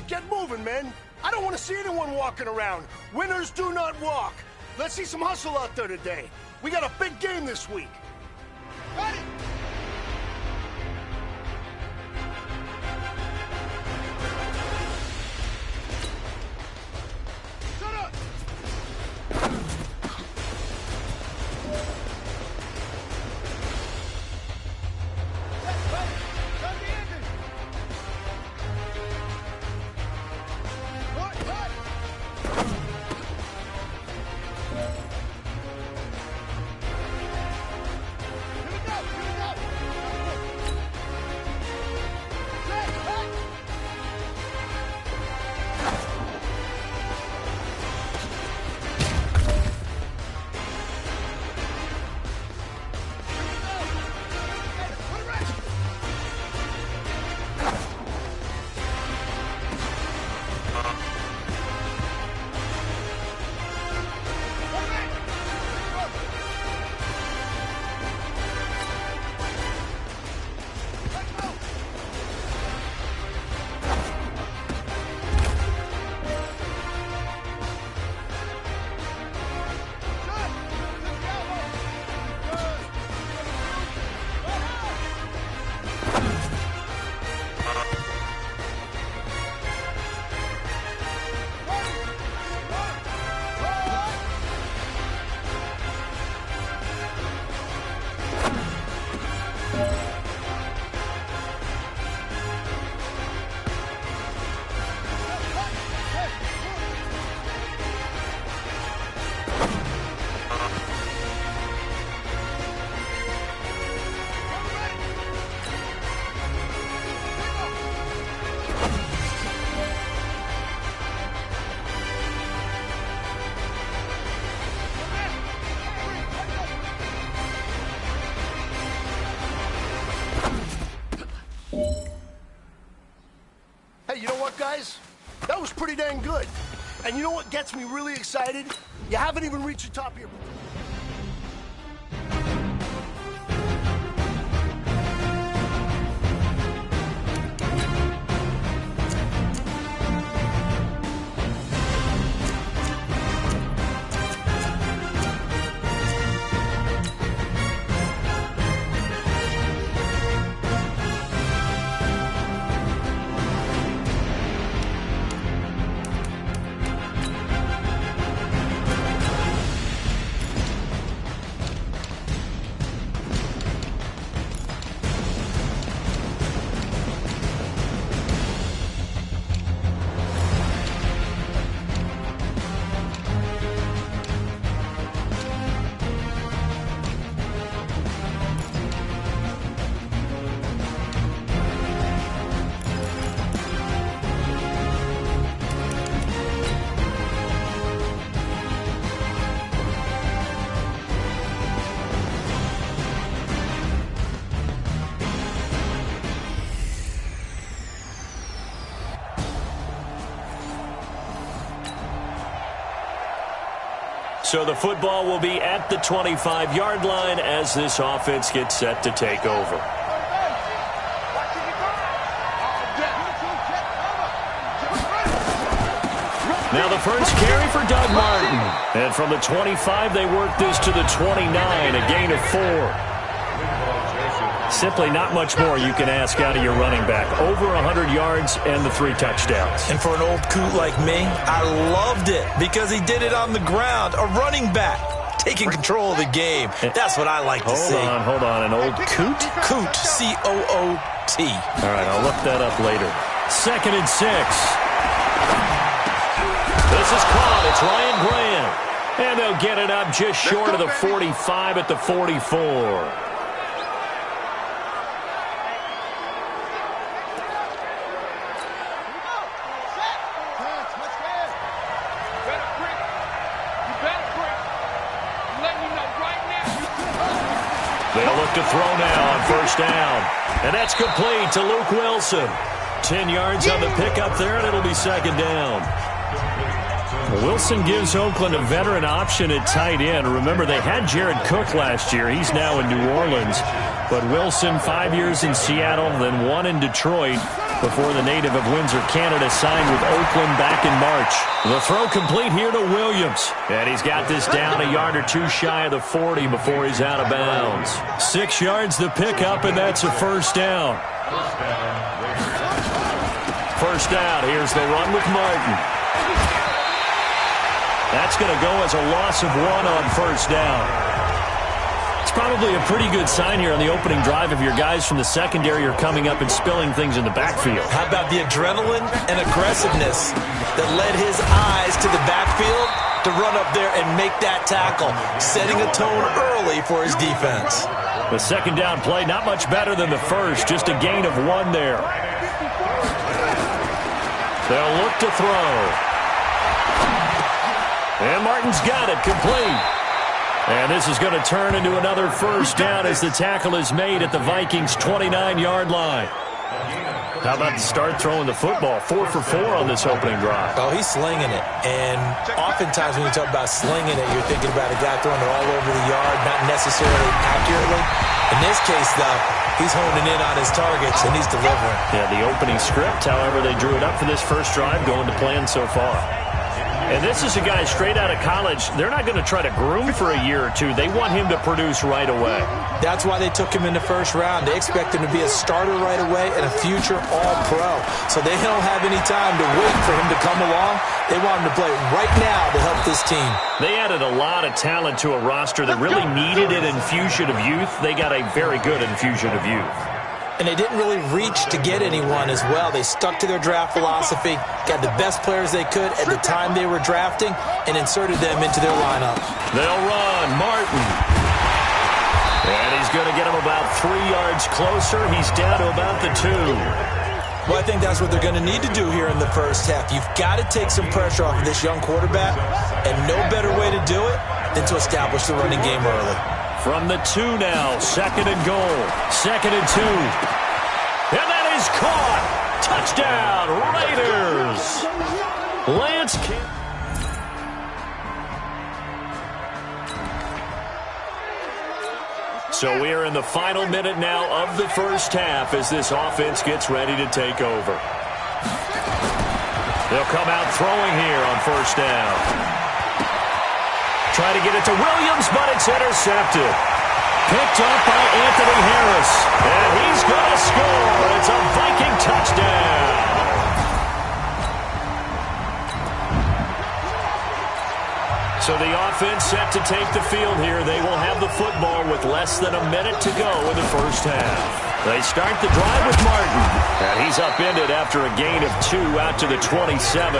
right, get moving, man. I don't want to see anyone walking around. Winners do not walk. Let's see some hustle out there today. We got a big game this week. Got it! Shut up! Hey, you know what, guys? That was pretty dang good. And you know what gets me really excited? You haven't even reached the top of your... So the football will be at the 25-yard line as this offense gets set to take over. Now the first carry for Doug Martin. And from the 25, they work this to the 29, a gain of 4. Simply not much more you can ask out of your running back. Over 100 yards and the 3 touchdowns. And for an old coot like me, I loved it because he did it on the ground. A running back taking control of the game. That's what I like to see. Hold on. An old coot? Coot, C-O-O-T. All right, I'll look that up later. 2nd and 6. This is caught. It's Ryan Graham. And they'll get it up just short of the 45 at the 44. They'll look to throw now on first down. And that's complete to Luke Wilson. 10 yards on the pickup there, and it'll be 2nd down. Wilson gives Oakland a veteran option at tight end. Remember, they had Jared Cook last year. He's now in New Orleans. But Wilson, 5 years in Seattle, then 1 in Detroit. before the native of Windsor, Canada, signed with Oakland back in March. The throw complete here to Williams. And he's got this down a yard or two shy of the 40 before he's out of bounds. 6 yards the pickup, and that's a first down. First down. Here's the run with Martin. That's going to go as a loss of 1 on first down. It's probably a pretty good sign here on the opening drive if your guys from the secondary are coming up and spilling things in the backfield. How about the adrenaline and aggressiveness that led his eyes to the backfield to run up there and make that tackle, setting a tone early for his defense. The second down play, not much better than the first, just a gain of 1 there. They'll look to throw. And Martin's got it, complete. And this is going to turn into another first down as the tackle is made at the Vikings' 29-yard line. How about the start throwing the football? 4 for 4 on this opening drive. Oh, he's slinging it. And oftentimes when you talk about slinging it, you're thinking about a guy throwing it all over the yard, not necessarily accurately. In this case, though, he's honing in on his targets, and he's delivering. Yeah, the opening script, however, they drew it up for this first drive, going to plan so far. And this is a guy straight out of college. They're not going to try to groom for a year or two. They want him to produce right away. That's why they took him in the first round. They expect him to be a starter right away and a future All-Pro. So they don't have any time to wait for him to come along. They want him to play right now to help this team. They added a lot of talent to a roster that really needed an infusion of youth. They got a very good infusion of youth. And they didn't really reach to get anyone as well. They stuck to their draft philosophy, got the best players they could at the time they were drafting, and inserted them into their lineup. They'll run. Martin. And he's going to get him about 3 yards closer. He's down to about the 2. Well, I think that's what they're going to need to do here in the first half. You've got to take some pressure off of this young quarterback, and no better way to do it than to establish the running game early. From the 2 now, 2nd and goal. 2nd and 2. And that is caught. Touchdown, Raiders. Lance Camp. So we are in the final minute now of the first half as this offense gets ready to take over. They'll come out throwing here on first down. Try to get it to Williams, but it's intercepted. Picked up by Anthony Harris. And he's going to score. It's a Viking touchdown. So the offense set to take the field here. They will have the football with less than a minute to go in the first half. They start the drive with Martin. And he's upended after a gain of 2 out to the 27.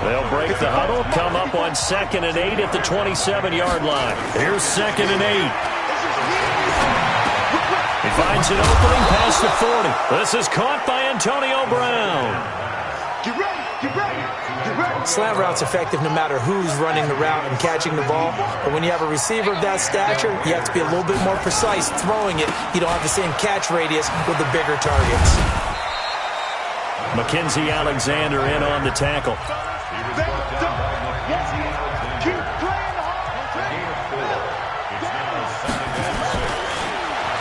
They'll break the huddle, come up on 2nd and 8 at the 27-yard line. Here's 2nd and 8. He finds an opening past the 40. This is caught by Antonio Brown. Get ready, get ready, get ready. Slant route's effective no matter who's running the route and catching the ball. But when you have a receiver of that stature, you have to be a little bit more precise throwing it. You don't have the same catch radius with the bigger targets. Mackenzie Alexander in on the tackle.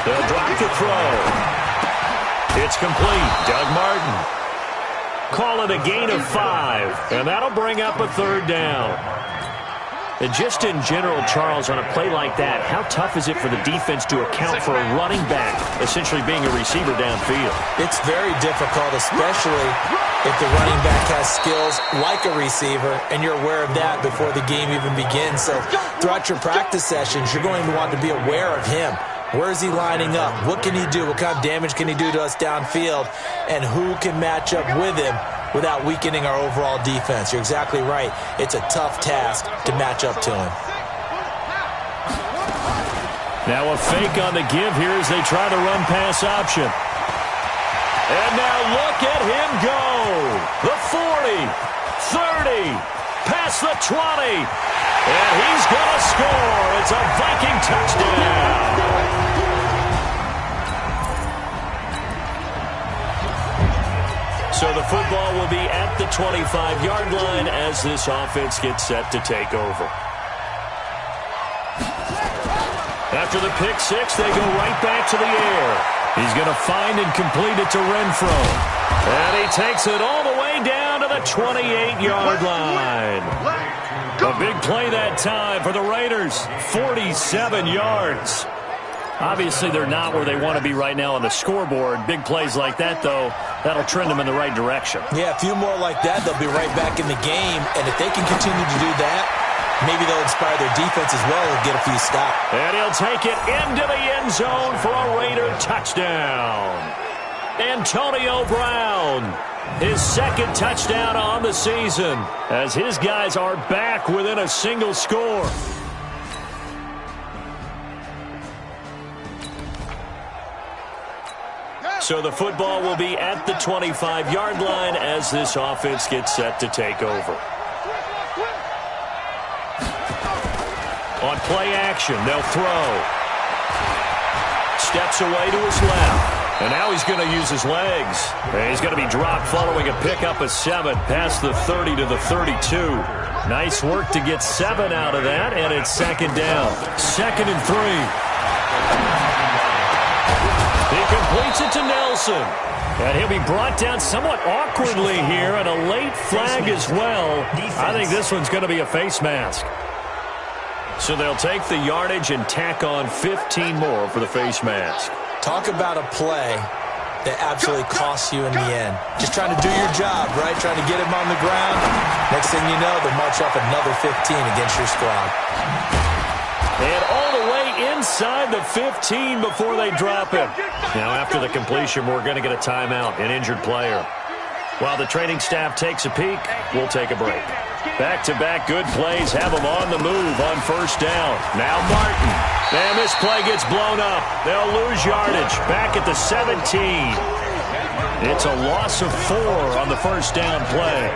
They'll drop the throw. It's complete. Doug Martin. Call it a gain of 5, and that'll bring up a 3rd down. And just in general, Charles, on a play like that, how tough is it for the defense to account for a running back essentially being a receiver downfield? It's very difficult, especially if the running back has skills like a receiver, and you're aware of that before the game even begins. So throughout your practice sessions, you're going to want to be aware of him. Where is he lining up? What can he do? What kind of damage can he do to us downfield? And who can match up with him without weakening our overall defense? You're exactly right. It's a tough task to match up to him. Now a fake on the give here as they try to run pass option. And now look at him go. The 40, 30, past the 20. And he's going to score. It's a Viking touchdown. So the football will be at the 25-yard line as this offense gets set to take over. After the pick six, they go right back to the air. He's going to find and complete it to Renfro. And he takes it all the way down to the 28-yard line. A big play that time for the Raiders. 47 yards. Obviously, they're not where they want to be right now on the scoreboard. Big plays like that, though, that'll trend them in the right direction. Yeah, a few more like that, they'll be right back in the game. And if they can continue to do that, maybe they'll inspire their defense as well and get a few stops. And he'll take it into the end zone for a Raider touchdown. Antonio Brown, his second touchdown on the season, as his guys are back within a single score. So the football will be at the 25-yard line as this offense gets set to take over. On play action, they'll throw. Steps away to his left. And now he's going to use his legs. And he's going to be dropped following a pickup of 7 past the 30 to the 32. Nice work to get 7 out of that, and it's second down. 2nd and 3. He completes it to Nelson. And he'll be brought down somewhat awkwardly here, and a late flag as well. I think this one's going to be a face mask. So they'll take the yardage and tack on 15 more for the face mask. Talk about a play that absolutely costs you in the end. Just trying to do your job, right? Trying to get him on the ground. Next thing you know, they'll march off another 15 against your squad. And all the way inside the 15 before they drop him. Now, after the completion, we're going to get a timeout, an injured player. While the training staff takes a peek, we'll take a break. Back-to-back good plays have them on the move on first down. Now Martin. And this play gets blown up. They'll lose yardage. Back at the 17. It's a loss of 4 on the first down play.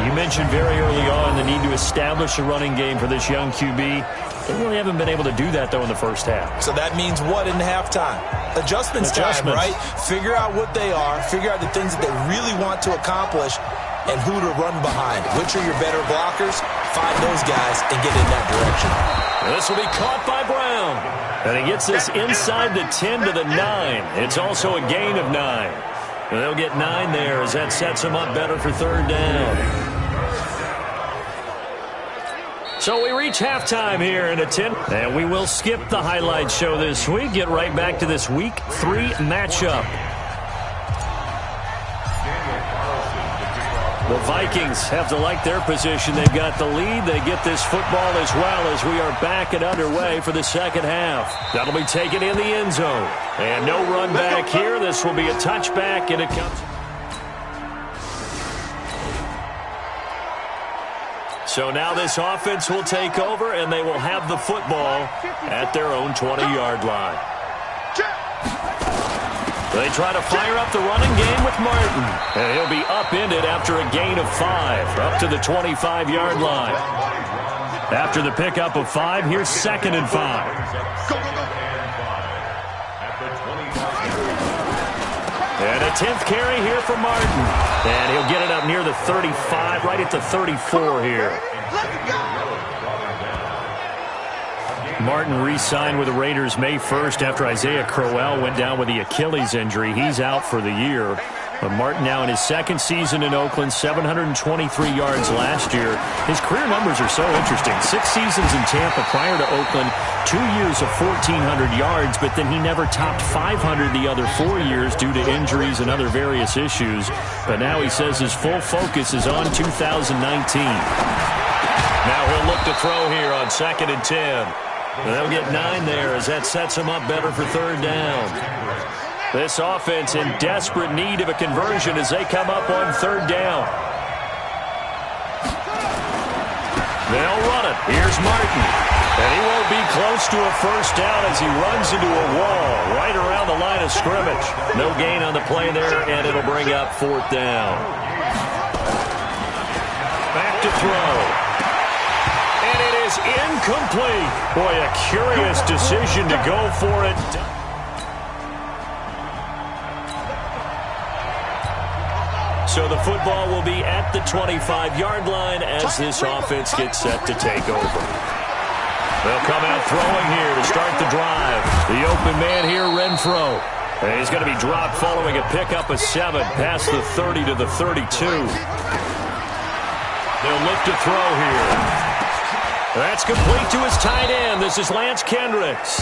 You mentioned very early on the need to establish a running game for this young QB. They really haven't been able to do that, though, in the first half. So that means what in halftime? Adjustments time, right? Figure out what they are. Figure out the things that they really want to accomplish and who to run behind. Which are your better blockers? Find those guys and get in that direction. This will be caught by Brown. And he gets this inside the 10 to the 9. It's also a gain of 9. And they'll get 9 there as that sets them up better for third down. So we reach halftime here in a 10. And we will skip the highlight show this week. Get right back to this Week 3 matchup. The Vikings have to like their position. They've got the lead. They get this football as well as we are back and underway for the second half. That'll be taken in the end zone. And no run back here. This will be a touchback, and it comes. So now this offense will take over, and they will have the football at their own 20-yard line. They try to fire up the running game with Martin. And he'll be upended after a gain of 5, up to the 25-yard line. After the pickup of 5, here's 2nd and 5. And a 10th carry here for Martin. And he'll get it up near the 35, right at the 34 here. Martin re-signed with the Raiders May 1st after Isaiah Crowell went down with the Achilles injury. He's out for the year. But Martin now in his second season in Oakland, 723 yards last year. His career numbers are so interesting. 6 seasons in Tampa prior to Oakland, 2 years of 1,400 yards, but then he never topped 500 the other 4 years due to injuries and other various issues. But now he says his full focus is on 2019. Now he'll look to throw here on 2nd and 10. They'll get 9 there as that sets them up better for third down. This offense in desperate need of a conversion as they come up on third down. They'll run it. Here's Martin. And he won't be close to a first down as he runs into a wall right around the line of scrimmage. No gain on the play there, and it'll bring up fourth down. Back to throw. Incomplete. Boy, a curious decision to go for it. So the football will be at the 25-yard line as this offense gets set to take over. They'll come out throwing here to start the drive. The open man here, Renfro. And he's going to be dropped following a pickup of 7 past the 30 to the 32. They'll look to throw here. That's complete to his tight end. This is Lance Kendricks.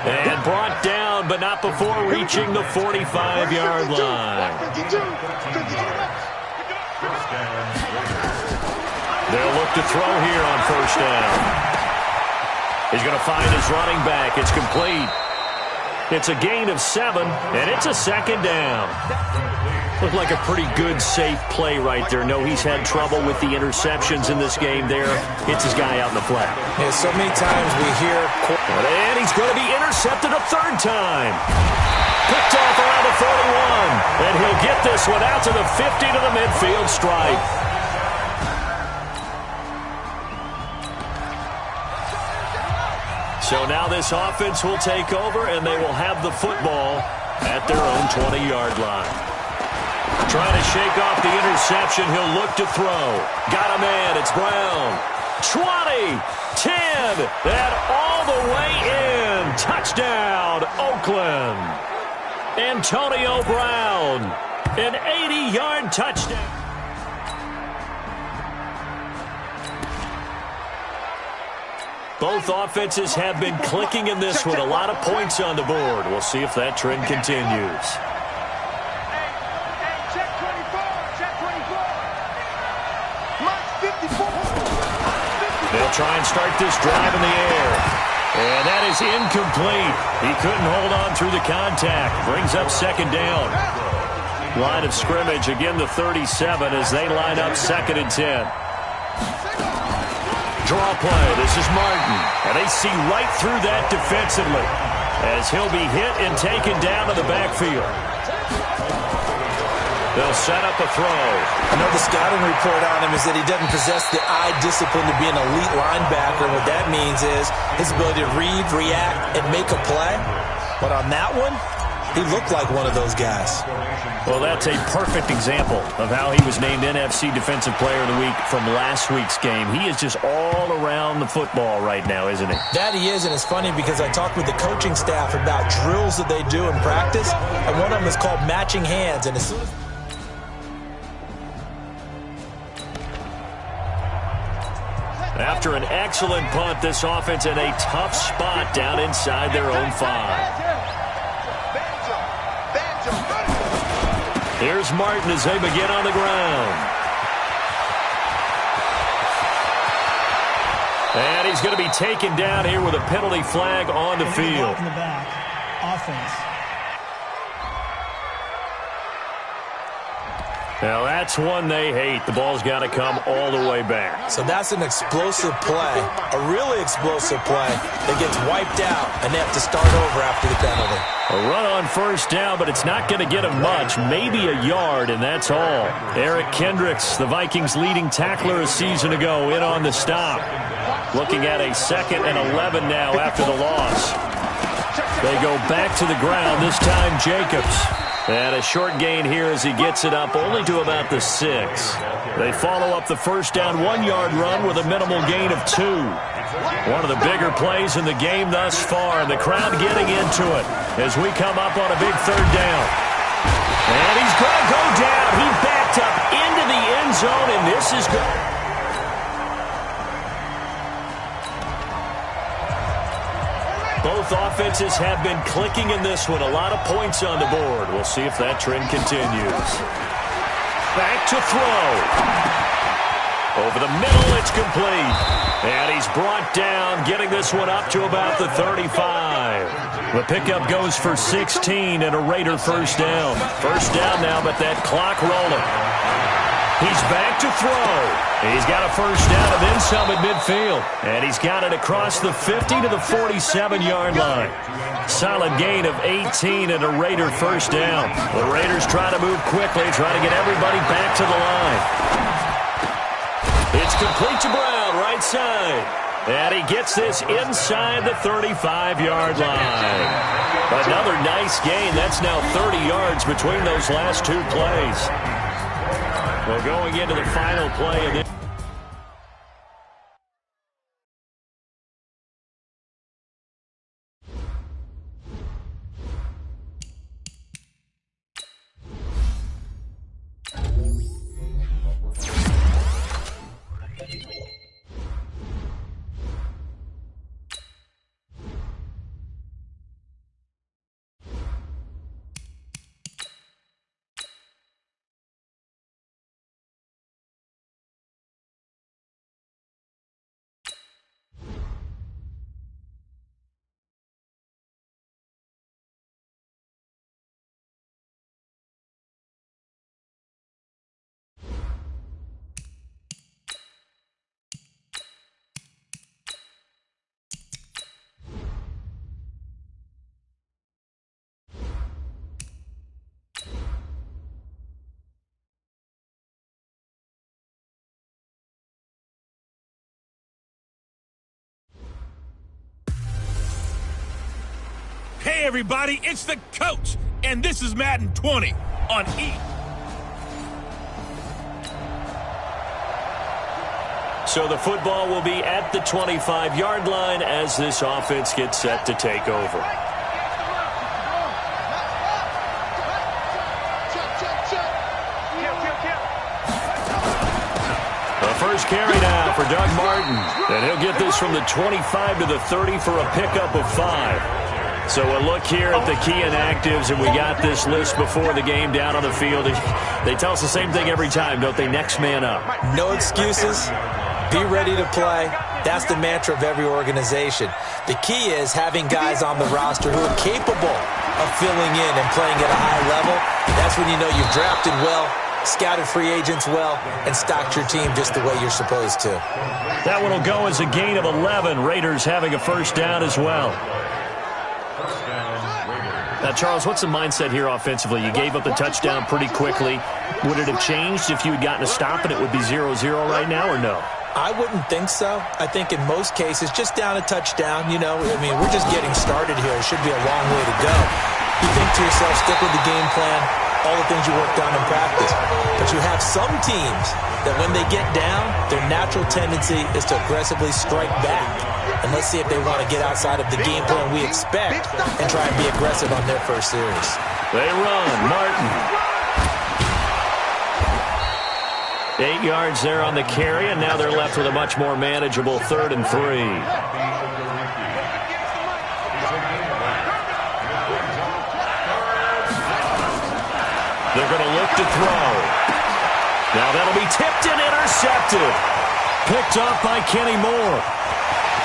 And brought down, but not before reaching the 45-yard line. They'll look to throw here on first down. He's going to find his running back. It's complete. It's a gain of 7, and it's a second down. Looked like a pretty good, safe play right there. No, he's had trouble with the interceptions in this game there. Hits his guy out in the flat. Yeah, so many times we hear... And he's going to be intercepted a third time. Picked off around the 41. And he'll get this one out to the 50 to the midfield stripe. So now this offense will take over, and they will have the football at their own 20-yard line. Trying to shake off the interception. He'll look to throw. Got a man. It's Brown. 20, 10, and all the way in. Touchdown, Oakland. Antonio Brown, an 80-yard touchdown. Both offenses have been clicking in this one. A lot of points on the board. We'll see if that trend continues. They'll try and start this drive in the air. And that is incomplete. He couldn't hold on through the contact. Brings up second down. Line of scrimmage, again the 37 as they line up 2nd and 10. Draw play. This is Martin. And they see right through that defensively as he'll be hit and taken down to the backfield. They'll set up a throw. I know the scouting report on him is that he doesn't possess the eye discipline to be an elite linebacker. What that means is his ability to read, react, and make a play. But on that one, he looked like one of those guys. Well, that's a perfect example of how he was named NFC Defensive Player of the Week from last week's game. He is just all around the football right now, isn't he? That he is, and it's funny because I talked with the coaching staff about drills that they do in practice, and one of them is called matching hands. And as soon as after an excellent punt, this offense in a tough spot down inside their own 5. Here's Martin as they begin on the ground. And he's going to be taken down here with a penalty flag on the field. In the back. Offense. Now that's one they hate. The ball's got to come all the way back. So that's an explosive play, a really explosive play that gets wiped out, and they have to start over after the penalty. A run on first down, but it's not going to get him much, maybe a yard, and that's all. Eric Kendricks, the Vikings' leading tackler a season ago, in on the stop. Looking at a 2nd and 11 now after the loss. They go back to the ground, this time Jacobs. And a short gain here as he gets it up only to about the 6. They follow up the first down 1-yard run with a minimal gain of 2. One of the bigger plays in the game thus far, and the crowd getting into it as we come up on a big 3rd down. And he's going to go down. He backed up into the end zone, and this is good. Both offenses have been clicking in this one. A lot of points on the board. We'll see if that trend continues. Back to throw. Over the middle, it's complete. And he's brought down, getting this one up to about the 35. The pickup goes for 16 and a Raider first down. First down now, but that clock rolling. He's back to throw. He's got a first down and then some at midfield. And he's got it across the 50 to the 47-yard line. Solid gain of 18 and a Raider first down. The Raiders try to move quickly, try to get everybody back to the line. It's complete to Brown, right side. And he gets this inside the 35-yard line. Another nice gain. That's now 30 yards between those last 2 plays. Well, going into the final play of this. everybody, it's the coach, and this is Madden 20 on E! So the football will be at the 25-yard line as this offense gets set to take over. The first carry now for Doug Martin. And he'll get this from the 25 to the 30 for a pickup of 5. So a look here at the key inactives, and we got this list before the game down on the field. They tell us the same thing every time, don't they? Next man up. No excuses. Be ready to play. That's the mantra of every organization. The key is having guys on the roster who are capable of filling in and playing at a high level. That's when you know you've drafted well, scouted free agents well, and stocked your team just the way you're supposed to. That one will go as a gain of 11. Raiders having a first down as well. Now, Charles, what's the mindset here offensively? You gave up the touchdown pretty quickly. Would it have changed if you had gotten a stop and it would be 0-0 right now, or no? I wouldn't think so. I think in most cases, just down a touchdown, you know, I mean, we're just getting started here. It should be a long way to go. You think to yourself, stick with the game plan, all the things you worked on in practice. But you have some teams that when they get down, their natural tendency is to aggressively strike back. And let's see if they want to get outside of the game plan we expect and try and be aggressive on their first series. They run. Martin. 8 yards there on the carry, and now they're left with a much more manageable 3rd and 3. They're going to look to throw. Now that'll be tipped and intercepted. Picked up by Kenny Moore.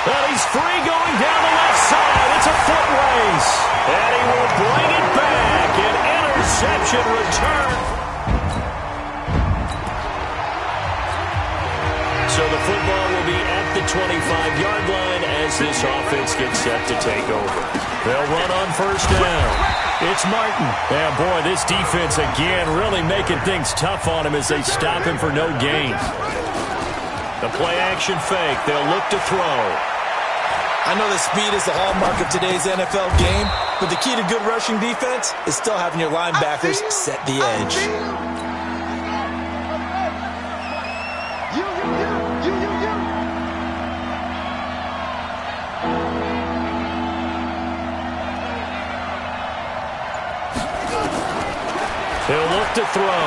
And he's free going down the left side. It's a foot race. And he will bring it back. An interception return. So the football will be at the 25-yard line as this offense gets set to take over. They'll run on first down. It's Martin. Yeah, boy, this defense again really making things tough on him as they stop him for no gain. The play-action fake. They'll look to throw. I know that speed is the hallmark of today's NFL game, but the key to good rushing defense is still having your linebackers set the edge. He'll look to throw.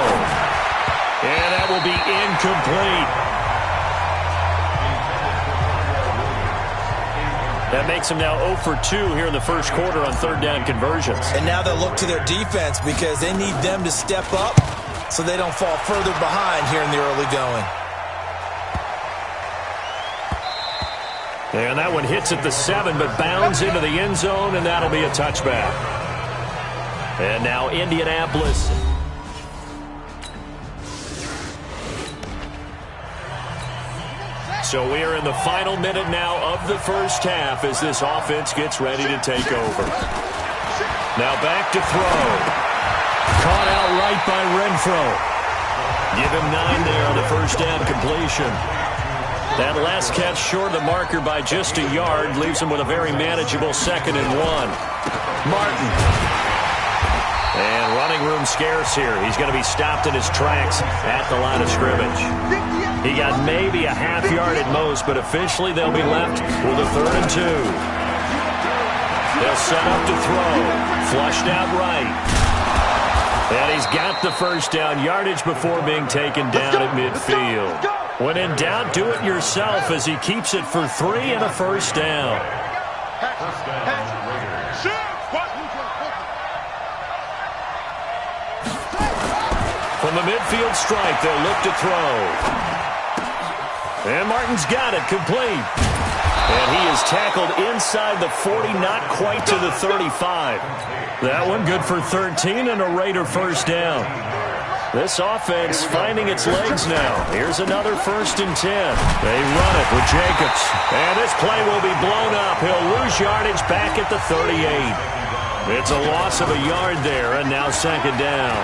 And that will be incomplete. That makes them now 0 for 2 here in the first quarter on 3rd down conversions. And now they'll look to their defense because they need them to step up so they don't fall further behind here in the early going. And that one hits at the 7, but bounds into the end zone, and that'll be a touchback. And now Indianapolis. So we are in the final minute now of the first half as this offense gets ready to take over. Now back to throw. Caught out right by Renfro. Give him 9 there on the first down completion. That last catch short of the marker by just a yard leaves him with a very manageable 2nd and 1. Martin. And running room scarce here. He's going to be stopped in his tracks at the line of scrimmage. He got maybe a half yard at most, but officially they'll be left with a 3rd and 2. They'll set up to throw. Flushed out right. And he's got the first down yardage before being taken down at midfield. When in doubt, do it yourself as he keeps it for 3 and a first down. From the midfield strike, they'll look to throw. And Martin's got it, complete. And he is tackled inside the 40, not quite to the 35. That one good for 13 and a Raider first down. This offense finding its legs now. Here's another 1st and 10. They run it with Jacobs. And this play will be blown up. He'll lose yardage back at the 38. It's a loss of a yard there, and now 2nd down.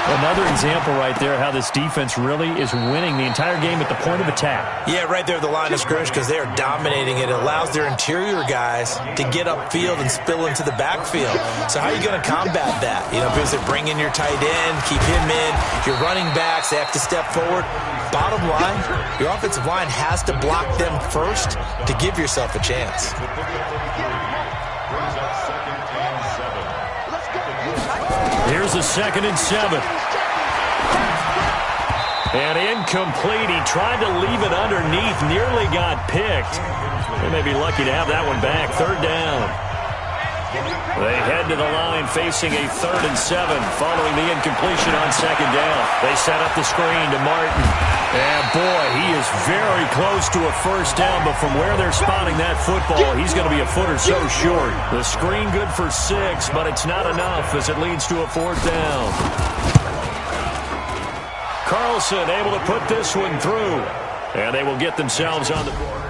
Another example right there how this defense really is winning the entire game at the point of attack. Yeah, right there at the line of scrimmage because they are dominating it. It allows their interior guys to get upfield and spill into the backfield. So how are you going to combat that? You know, because they bring in your tight end, keep him in, your running backs, they have to step forward. Bottom line, your offensive line has to block them first to give yourself a chance. Here's a 2nd and 7. And incomplete. He tried to leave it underneath, nearly got picked. They may be lucky to have that one back. 3rd down. They head to the line facing a 3rd and 7 following the incompletion on 2nd down. They set up the screen to Martin. And boy, he is very close to a 1st down, but from where they're spotting that football, he's going to be a foot or so short. The screen good for 6, but it's not enough as it leads to a 4th down. Carlson able to put this one through, and they will get themselves on the board.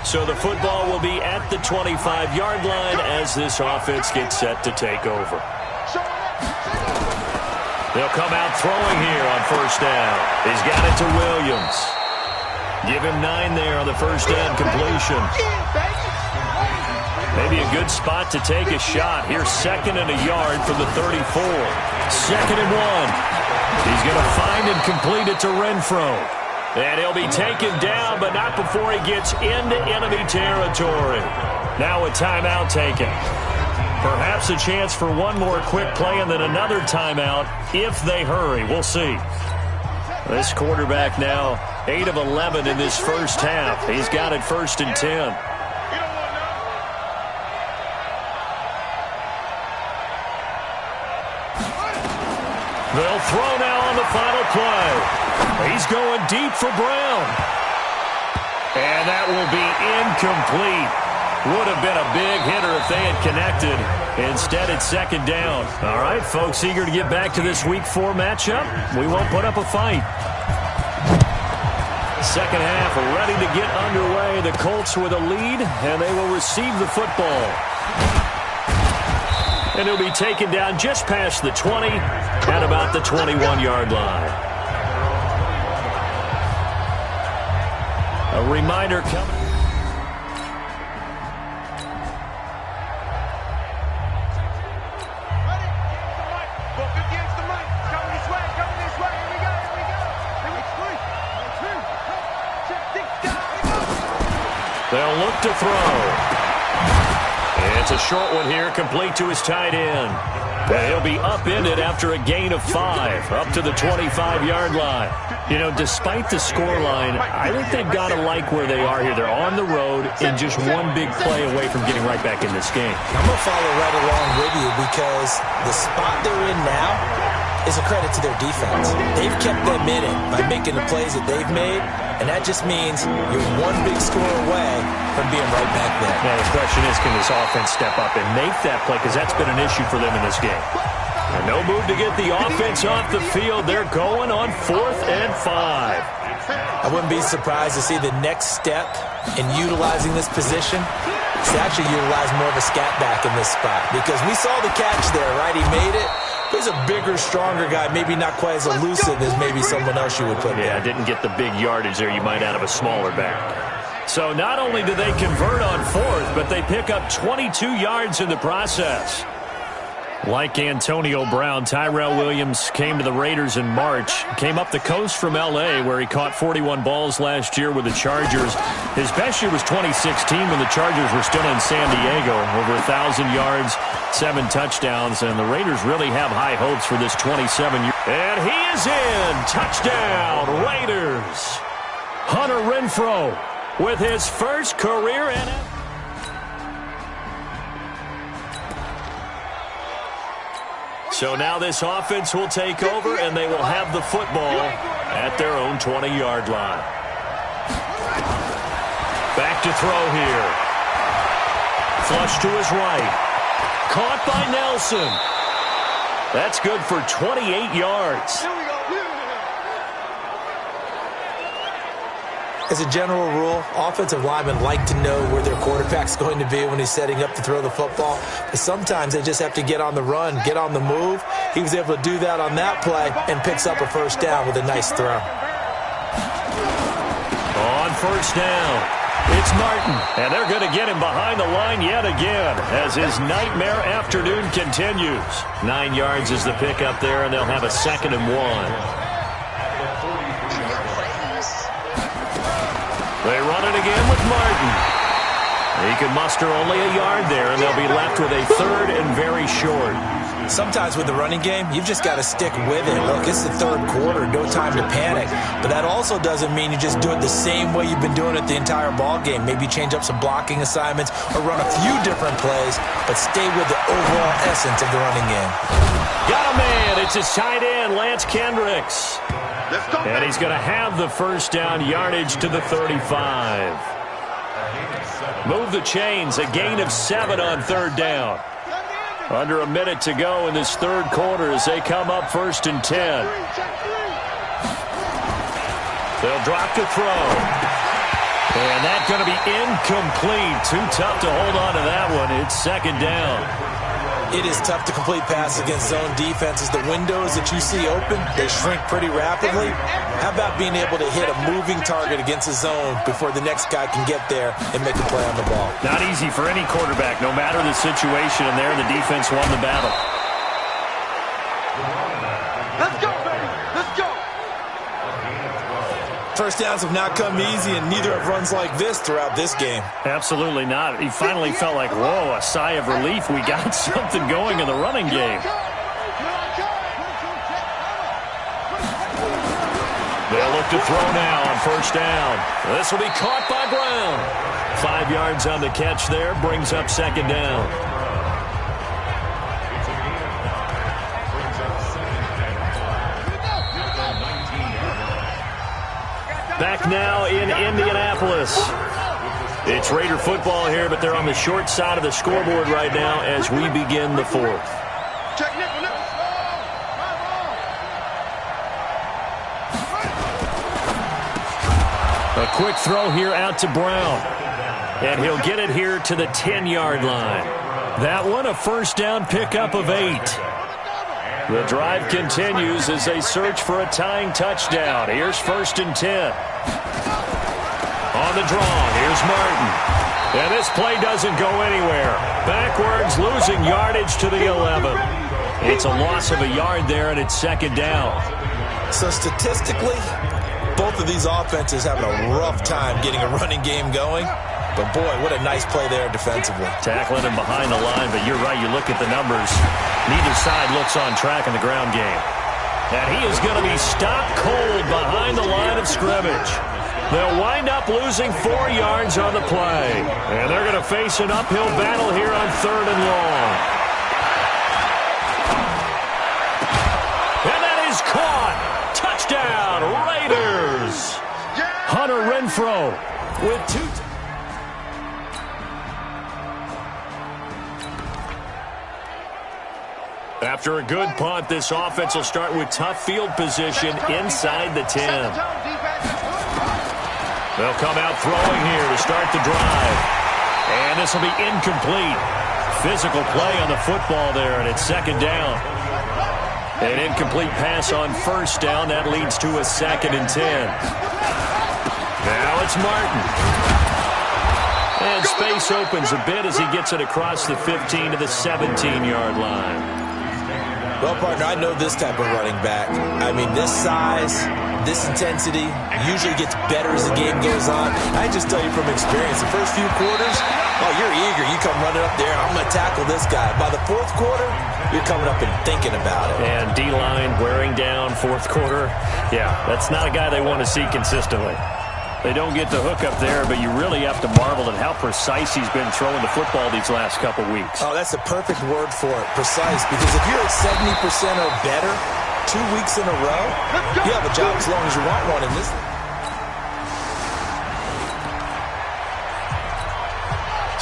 So the football will be at the 25-yard line as this offense gets set to take over. They'll come out throwing here on 1st down. He's got it to Williams. Give him 9 there on the 1st down completion. Maybe a good spot to take a shot. Here's 2nd and a yard from the 34. 2nd and 1. He's going to find and complete it to Renfro. And he'll be taken down, but not before he gets into enemy territory. Now a timeout taken. Perhaps a chance for one more quick play and then another timeout if they hurry. We'll see. This quarterback now 8 of 11 in this first half. He's got it 1st and 10. They'll throw now on the final play. He's going deep for Brown. And that will be incomplete. Would have been a big hitter if they had connected. Instead, it's 2nd down. All right, folks, eager to get back to this Week 4 matchup. We won't put up a fight. 2nd half ready to get underway. The Colts with a lead, and they will receive the football. And he'll be taken down just past the 20 at about the 21-yard line. A reminder coming. They'll look to throw. It's a short one here, complete to his tight end. And he'll be upended after a gain of 5, up to the 25-yard line. You know, despite the scoreline, I think they've got to like where they are here. They're on the road and just one big play away from getting right back in this game. I'm going to follow right along with you because the spot they're in now is a credit to their defense. They've kept them in it by making the plays that they've made, and that just means you're one big score away from being right back there. Now the question is, can this offense step up and make that play? Because that's been an issue for them in this game. And no move to get the offense off the field. They're going on 4th and 5. I wouldn't be surprised to see the next step in utilizing this position is to actually utilize more of a scat back in this spot. Because we saw the catch there, right? He made it. He's a bigger, stronger guy, maybe not quite as elusive as maybe someone else you would put there. Yeah, didn't get the big yardage there you might out of a smaller back. So not only do they convert on 4th, but they pick up 22 yards in the process. Like Antonio Brown, Tyrell Williams came to the Raiders in March. Came up the coast from L.A., where he caught 41 balls last year with the Chargers. His best year was 2016 when the Chargers were still in San Diego. Over 1,000 yards, 7 touchdowns, and the Raiders really have high hopes for this 27-year. And he is in! Touchdown, Raiders! Hunter Renfro with his first career NFL. So now this offense will take over, and they will have the football at their own 20-yard line. Back to throw here. Flush to his right. Caught by Nelson. That's good for 28 yards. As a general rule, offensive linemen like to know where their quarterback's going to be when he's setting up to throw the football. But sometimes they just have to get on the run, get on the move. He was able to do that on that play and picks up a first down with a nice throw. On first down, it's Martin. And they're going to get him behind the line yet again as his nightmare afternoon continues. 9 yards is the pickup there, and they'll have a 2nd and 1. They run it again with Martin. He can muster only a yard there, and they'll be left with a 3rd and very short. Sometimes with the running game, you've just got to stick with it. Look, it's the 3rd quarter, no time to panic. But that also doesn't mean you just do it the same way you've been doing it the entire ball game. Maybe change up some blocking assignments or run a few different plays, but stay with the overall essence of the running game. Got a man. It's his tight end, Lance Kendricks. And he's going to have the first down, yardage to the 35. Move the chains, a gain of 7 on 3rd down. Under a minute to go in this 3rd quarter as they come up 1st and 10. They'll drop to throw. And that's going to be incomplete. Too tough to hold on to that one. It's 2nd down. It is tough to complete passes against zone defenses. The windows that you see open, they shrink pretty rapidly. How about being able to hit a moving target against a zone before the next guy can get there and make a play on the ball? Not easy for any quarterback, no matter the situation, and there the defense won the battle. Let's go, baby! Let's go! First downs have not come easy, and neither have runs like this throughout this game. Absolutely not. He finally felt like, whoa, a sigh of relief. We got something going in the running game. They'll look to throw now on first down. This will be caught by Brown. 5 yards on the catch there, brings up 2nd down. Back now in Indianapolis. It's Raider football here, but they're on the short side of the scoreboard right now as we begin the 4th. A quick throw here out to Brown. And he'll get it here to the 10-yard line. That one a first down pickup of 8. The drive continues as they search for a tying touchdown. Here's 1st and 10. On the draw, here's Martin. And this play doesn't go anywhere. Backwards, losing yardage to the 11. It's a loss of a yard there, and it's 2nd down. So statistically, both of these offenses having a rough time getting a running game going. But, boy, what a nice play there defensively. Tackling him behind the line, but you're right. You look at the numbers. Neither side looks on track in the ground game. And he is going to be stopped cold behind the line of scrimmage. They'll wind up losing 4 yards on the play. And they're going to face an uphill battle here on 3rd and long. And that is caught. Touchdown, Raiders. Hunter Renfrow with 2. After a good punt, this offense will start with tough field position inside the 10. They'll come out throwing here to start the drive. And this will be incomplete. Physical play on the football there, and it's 2nd down. An incomplete pass on first down. That leads to a 2nd and 10. Now it's Martin. And space opens a bit as he gets it across the 15 to the 17-yard line. Well, partner, I know this type of running back. I mean, this size, this intensity usually gets better as the game goes on. I just tell you from experience, the first few quarters, oh, you're eager. You come running up there, I'm going to tackle this guy. By the 4th quarter, you're coming up and thinking about it. And D-line wearing down 4th quarter. Yeah, that's not a guy they want to see consistently. They don't get the hook up there, but you really have to marvel at how precise he's been throwing the football these last couple weeks. Oh, that's the perfect word for it, precise. Because if you're at 70% or better 2 weeks in a row, you have a job as long as you want one in this.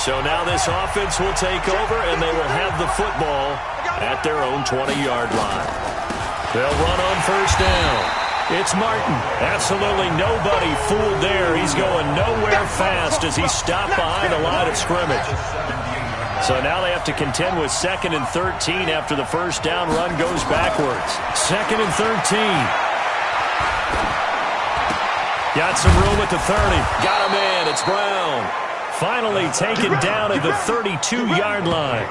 So now this offense will take over, and they will have the football at their own 20-yard line. They'll run on first down. It's Martin. Absolutely nobody fooled there. He's going nowhere fast as he's stopped behind the line of scrimmage. So now they have to contend with 2nd and 13 after the first down run goes backwards. 2nd and 13. Got some room at the 30. Got a man. It's Brown. Finally taken down at the 32-yard line.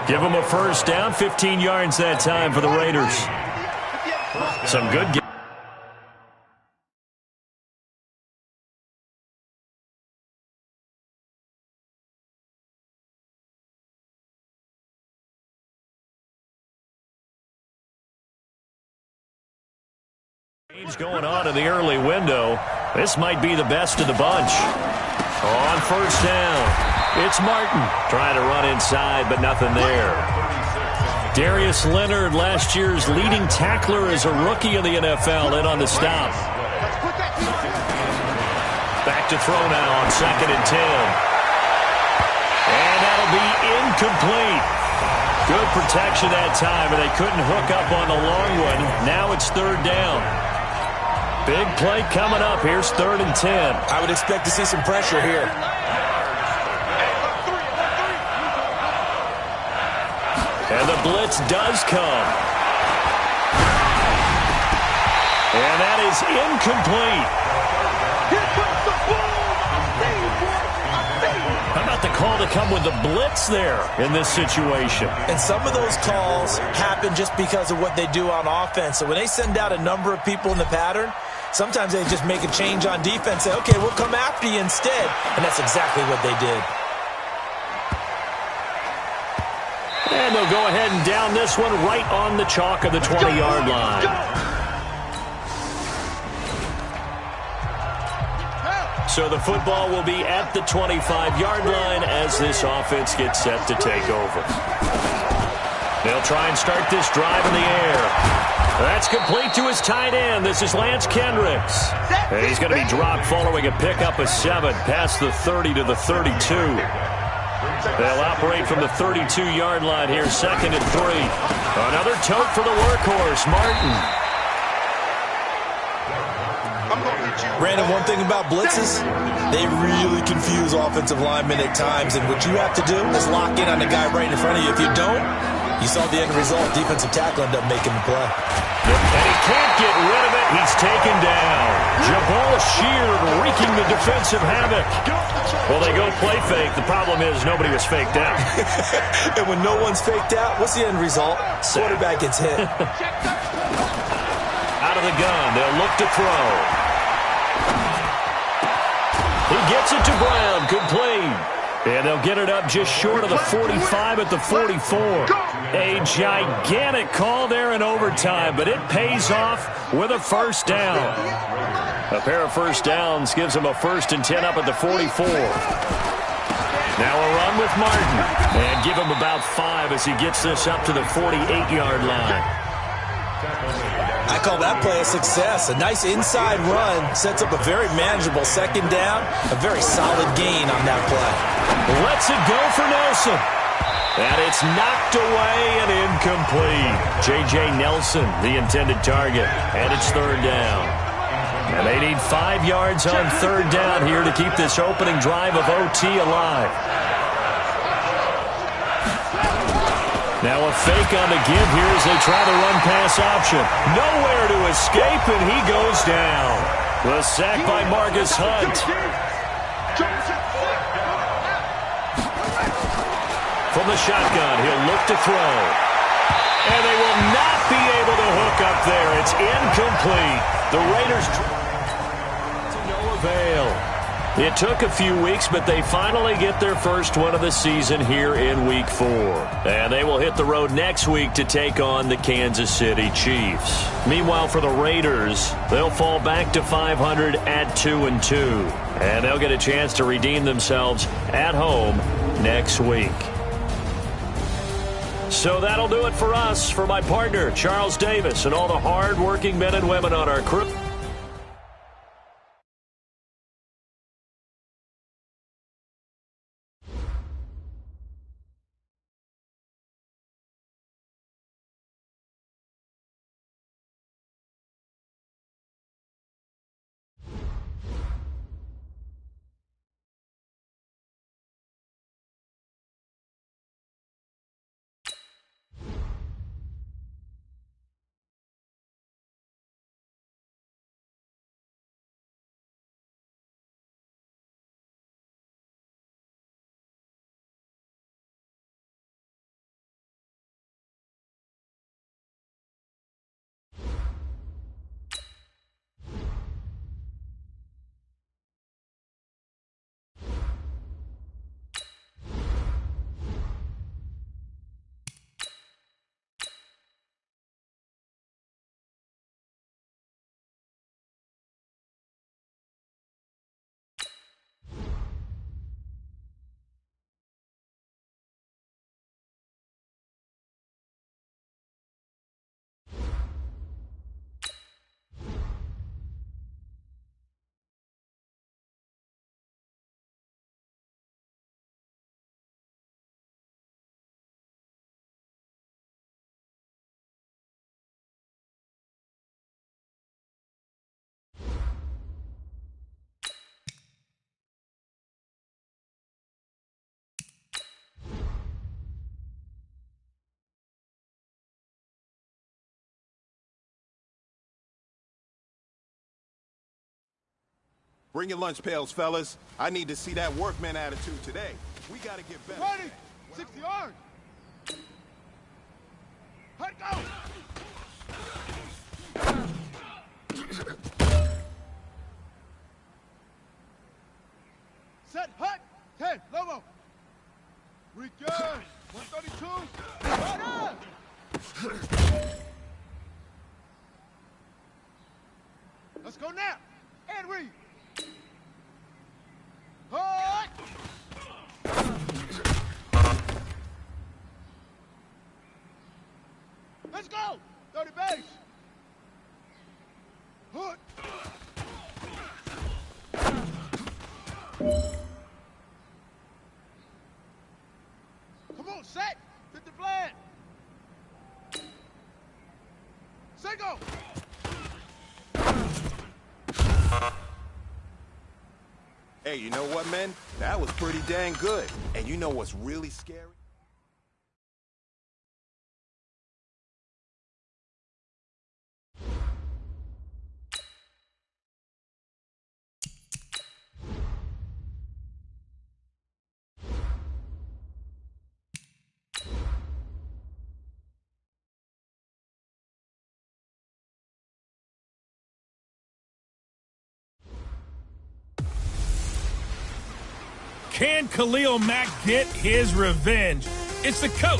Give him a first down. 15 yards that time for the Raiders. Some good games going on in the early window. This might be the best of the bunch. On first down, it's Martin trying to run inside, but nothing there. Darius Leonard, last year's leading tackler as a rookie in the NFL, in on the stop. Back to throw now on 2nd and 10. And that'll be incomplete. Good protection that time, and they couldn't hook up on the long one. Now it's 3rd down. Big play coming up. Here's 3rd and 10. I would expect to see some pressure here. And the blitz does come. And that is incomplete. How about the call to come with the blitz there in this situation? And some of those calls happen just because of what they do on offense. So when they send out a number of people in the pattern, sometimes they just make a change on defense. Say, okay, we'll come after you instead. And that's exactly what they did. And they'll go ahead and down this one right on the chalk of the 20-yard line. So the football will be at the 25-yard line as this offense gets set to take over. They'll try and start this drive in the air. That's complete to his tight end. This is Lance Kendricks. And he's going to be dropped following a pickup of 7 past the 30 to the 32. They'll operate from the 32-yard line here, 2nd and 3. Another tote for the workhorse, Martin. Brandon, one thing about blitzes, they really confuse offensive linemen at times, and what you have to do is lock in on the guy right in front of you. If you don't, you saw the end result. Defensive tackle ended up making the play. And he can't get rid of it. He's taken down. Jabal Sheard wreaking the defensive havoc. Well, they go play fake. The problem is nobody was faked out. And when no one's faked out, what's the end result? Quarterback gets hit. Out of the gun. They'll look to throw. He gets it to Brown. Complete. And they'll get it up just short of the 45 at the 44. A gigantic call there in overtime, but it pays off with a first down. A pair of first downs gives them a 1st and 10 up at the 44. Now a run with Martin. And give him about 5 as he gets this up to the 48-yard line. I call that play a success. A nice inside run sets up a very manageable 2nd down. A very solid gain on that play. Lets it go for Nelson. And it's knocked away and incomplete. J.J. Nelson, the intended target. And it's 3rd down. And they need 5 yards on 3rd down here to keep this opening drive of OT alive. Now a fake on the give here as they try the run-pass option. Nowhere to escape, and he goes down. The sack by Marcus Hunt. From the shotgun, he'll look to throw. And they will not be able to hook up there. It's incomplete. The Raiders to no avail. It took a few weeks, but they finally get their first win of the season here in Week 4. And they will hit the road next week to take on the Kansas City Chiefs. Meanwhile, for the Raiders, they'll fall back to 500 at 2-2. And they'll get a chance to redeem themselves at home next week. So that'll do it for us. For my partner, Charles Davis, and all the hard-working men and women on our crew. Bring your lunch pails, fellas. I need to see that workman attitude today. We got to get better. Ready! 60 yards! Hut, go! Set, hut! 10, Lobo! Return! 132! Order! Let's go now! And read! Hut! Let's go! 30 base! Hut! Come on, set! 50 flat! Set, go! Hey, you know what, men? That was pretty dang good. And you know what's really scary? Can Khalil Mack get his revenge? It's the coach.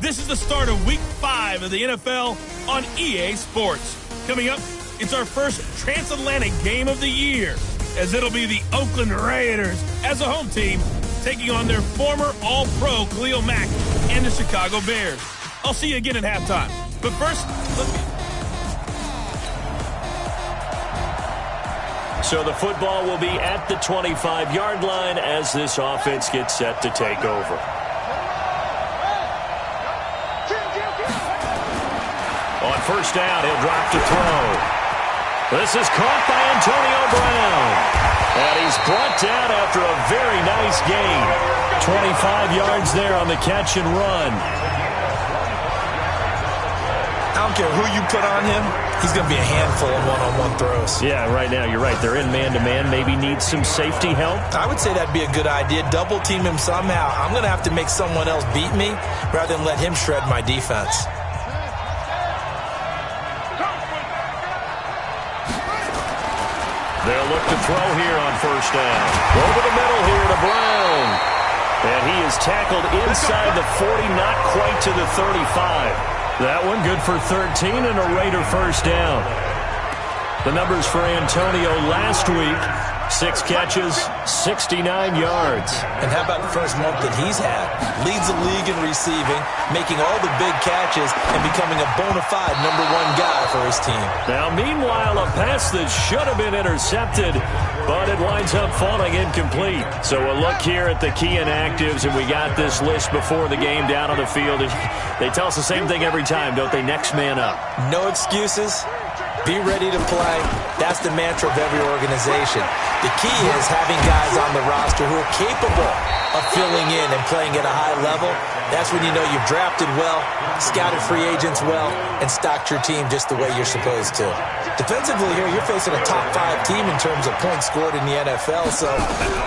This is the start of Week 5 of the NFL on EA Sports. Coming up, it's our first transatlantic game of the year, as it'll be the Oakland Raiders as a home team taking on their former All-Pro Khalil Mack and the Chicago Bears. I'll see you again at halftime. But first, So the football will be at the 25-yard line as this offense gets set to take over. On first down, he'll drop to throw. This is caught by Antonio Brown. And he's brought down after a very nice gain. 25 yards there on the catch and run. I don't care who you put on him, he's going to be a handful of one-on-one throws. Yeah, right now, you're right. They're in man-to-man. Maybe need some safety help. I would say that'd be a good idea. Double team him somehow. I'm going to have to make someone else beat me rather than let him shred my defense. They'll look to throw here on first down. Over the middle here to Brown. And he is tackled inside the 40, not quite to the 35. That one good for 13 and a Raider first down. The numbers for Antonio last week, 6 catches, 69 yards. And how about the first month that he's had? Leads the league in receiving, making all the big catches, and becoming a bona fide #1 guy for his team. Now, meanwhile, a pass that should have been intercepted, but it winds up falling incomplete. So a look here at the key inactives, and we got this list before the game down on the field. They tell us the same thing every time, don't they? Next man up. No excuses. Be ready to play. That's the mantra of every organization. The key is having guys on the roster who are capable of filling in and playing at a high level. That's when you know you've drafted well, scouted free agents well, and stocked your team just the way you're supposed to. Defensively here, you're facing a top 5 team in terms of points scored in the NFL, so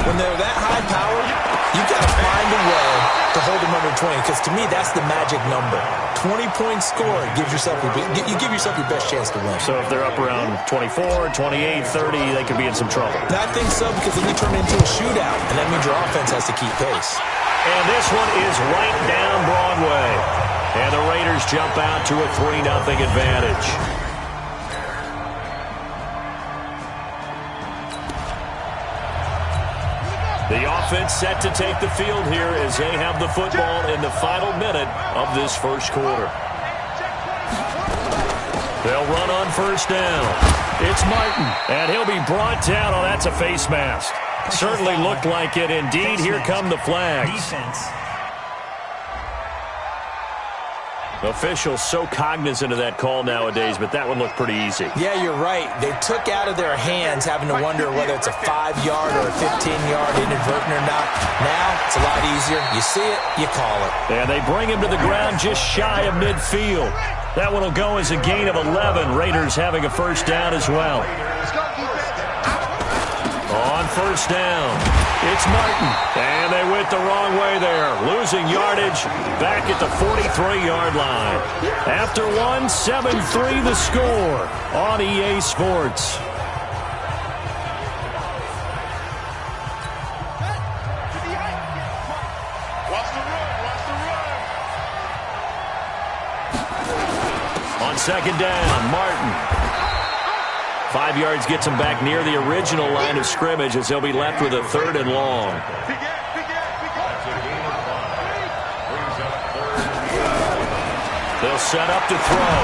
when they're that high powered, you've got to find a way to hold them under 20, because to me, that's the magic number. 20 points scored gives yourself you give yourself your best chance to win. So if they're up around 24, 28, 30, they could be in some trouble. I think so, because then you turn it into a shootout, and that means your offense has to keep pace. And this one is right down Broadway. And the Raiders jump out to a 3-0 advantage. The offense set to take the field here as they have the football in the final minute of this first quarter. They'll run on first down. It's Martin, and he'll be brought down. Oh, that's a face mask. Certainly looked like it. Indeed, here come the flags. Defense. Officials so cognizant of that call nowadays, but that one looked pretty easy. Yeah, you're right. They took out of their hands having to wonder whether it's a 5-yard or a 15-yard inadvertent or not. Now, it's a lot easier. You see it, you call it. And they bring him to the ground just shy of midfield. That one will go as a gain of 11. Raiders having a first down as well. first down. It's Martin, and they went the wrong way there, losing yardage back at the 43-yard line. After one, 7-3 the score on EA Sports. On second down, Martin. 5 yards gets him back near the original line of scrimmage as they'll be left with a 3rd and long. They'll set up to throw.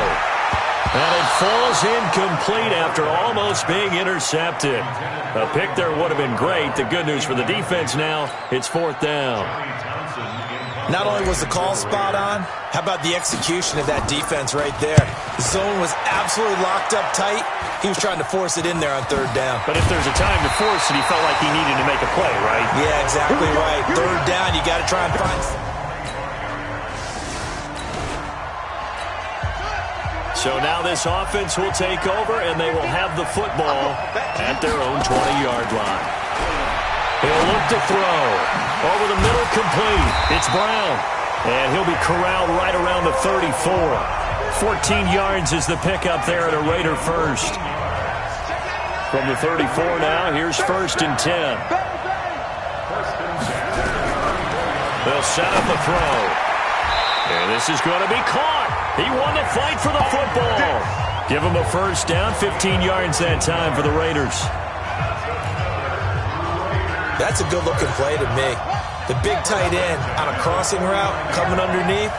And it falls incomplete after almost being intercepted. A pick there would have been great. The good news for the defense now, it's 4th down. Not only was the call spot on, how about the execution of that defense right there? The zone was absolutely locked up tight. He was trying to force it in there on 3rd down. But if there's a time to force it, he felt like he needed to make a play, right? Yeah, exactly right. 3rd down, you got to try and find... So now this offense will take over, and they will have the football at their own 20-yard line. He'll look to throw. Over the middle, complete. It's Brown. And he'll be corralled right around the 34. 14 yards is the pickup there at a Raider first. From the 34 now, here's 1st and 10. They'll set up a throw. And this is going to be caught. He won the fight for the football. Give him a first down, 15 yards that time for the Raiders. That's a good-looking play to me. The big tight end on a crossing route coming underneath.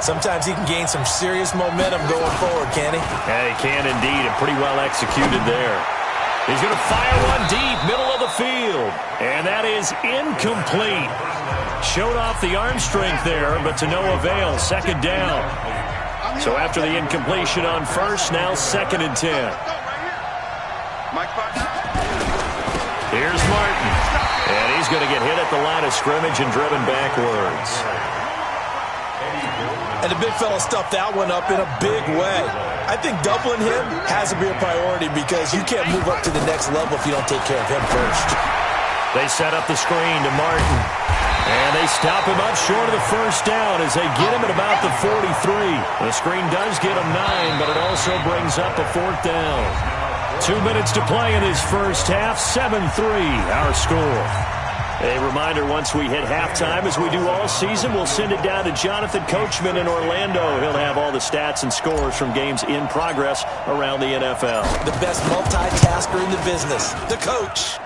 Sometimes he can gain some serious momentum going forward, can he? Yeah, he can indeed, and pretty well executed there. He's going to fire one deep, middle of the field. And that is incomplete. Showed off the arm strength there, but to no avail. 2nd down. So after the incompletion on 1st, now 2nd and 10. Here's Martin. And he's going to get hit at the line of scrimmage and driven backwards. And the big fella stuffed that one up in a big way. I think doubling him has to be a priority because you can't move up to the next level if you don't take care of him first. They set up the screen to Martin. And they stop him up short of the first down as they get him at about the 43. The screen does get him 9, but it also brings up a 4th down. 2 minutes to play in this first half. 7-3 our score. A reminder, once we hit halftime, as we do all season, we'll send it down to Jonathan Coachman in Orlando. He'll have all the stats and scores from games in progress around the NFL. The best multitasker in the business, the coach.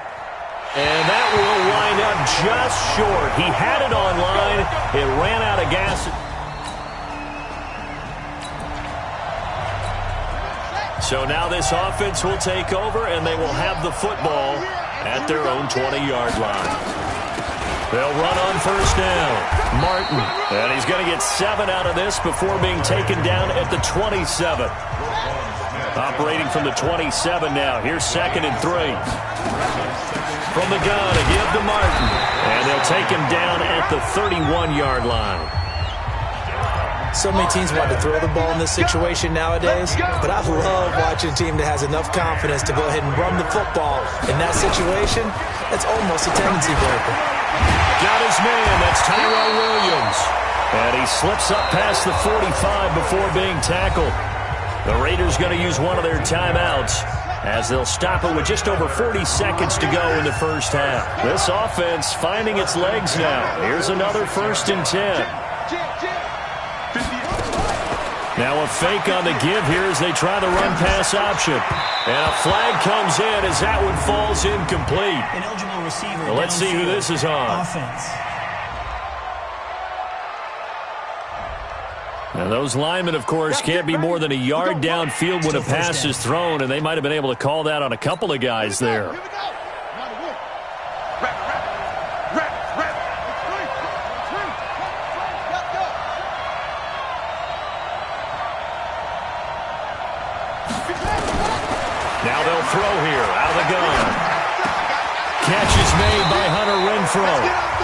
And that will wind up just short. He had it online. It ran out of gas. So now this offense will take over, and they will have the football at their own 20-yard line. They'll run on 1st down. Martin. And he's going to get 7 out of this before being taken down at the 27. Operating from the 27 now. Here's 2nd and 3. From the gun, a give to Martin. And they'll take him down at the 31-yard line. So many teams want to throw the ball in this situation nowadays, but I love watching a team that has enough confidence to go ahead and run the football. In that situation, that's almost a tendency breaker. Got his man. That's Tyrell Williams. And he slips up past the 45 before being tackled. The Raiders going to use one of their timeouts as they'll stop it with just over 40 seconds to go in the first half. This offense finding its legs now. Here's another 1st and 10. Now a fake on the give here as they try the run-pass option. And a flag comes in as that one falls incomplete. Ineligible receiver. Well, let's see who this is on. Offense. Now those linemen, of course, can't be more than a yard downfield when a pass is thrown, and they might have been able to call that on a couple of guys there. Now they'll throw here out of the gun. Catch is made by Hunter Renfrow.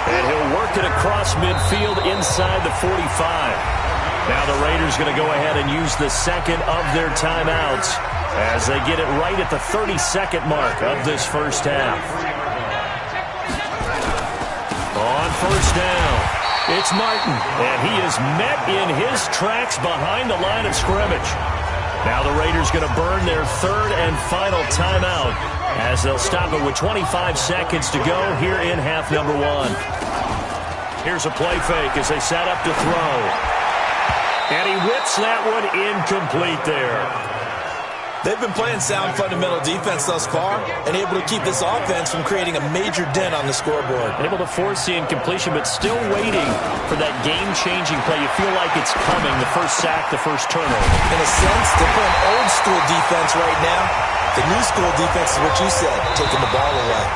And he'll work it across midfield inside the 45. Now the Raiders going to go ahead and use the second of their timeouts as they get it right at the 32nd mark of this first half. first down. It's Martin, and he is met in his tracks behind the line of scrimmage. Now the Raiders going to burn their third and final timeout as they'll stop it with 25 seconds to go here in half number one. Here's a play fake as they set up to throw. And he whips that one incomplete there. They've been playing sound fundamental defense thus far and able to keep this offense from creating a major dent on the scoreboard. Able to force the incompletion, but still waiting for that game-changing play. You feel like it's coming, the first sack, the first turnover. In a sense, they're playing old-school defense right now. The new-school defense is what you said, taking the ball away.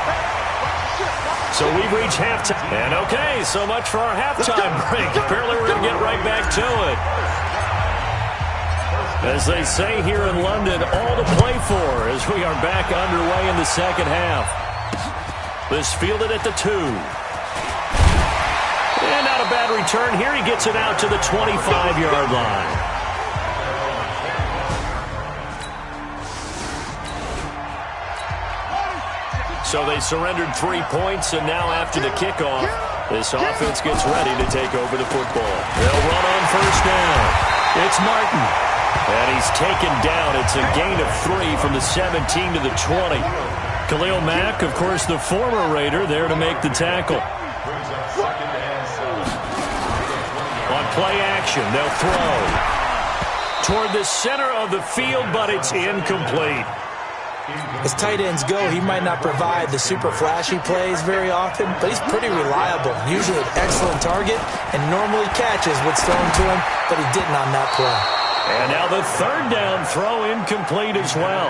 So we've reached halftime. And okay, so much for our halftime break. Apparently we're going to get right back to it. As they say here in London, all to play for as we are back underway in the second half. This fielded at the 2. And not a bad return here. He gets it out to the 25-yard line. So they surrendered 3 points, and now after the kickoff, this offense gets ready to take over the football. They'll run on first down. It's Martin. And he's taken down. It's a gain of 3 from the 17 to the 20. Khalil Mack, of course, the former Raider, there to make the tackle. On play action, they'll throw toward the center of the field, but it's incomplete. As tight ends go, he might not provide the super flashy plays very often, but he's pretty reliable. Usually an excellent target and normally catches what's thrown to him, but he didn't on that play. And now the third down throw incomplete as well.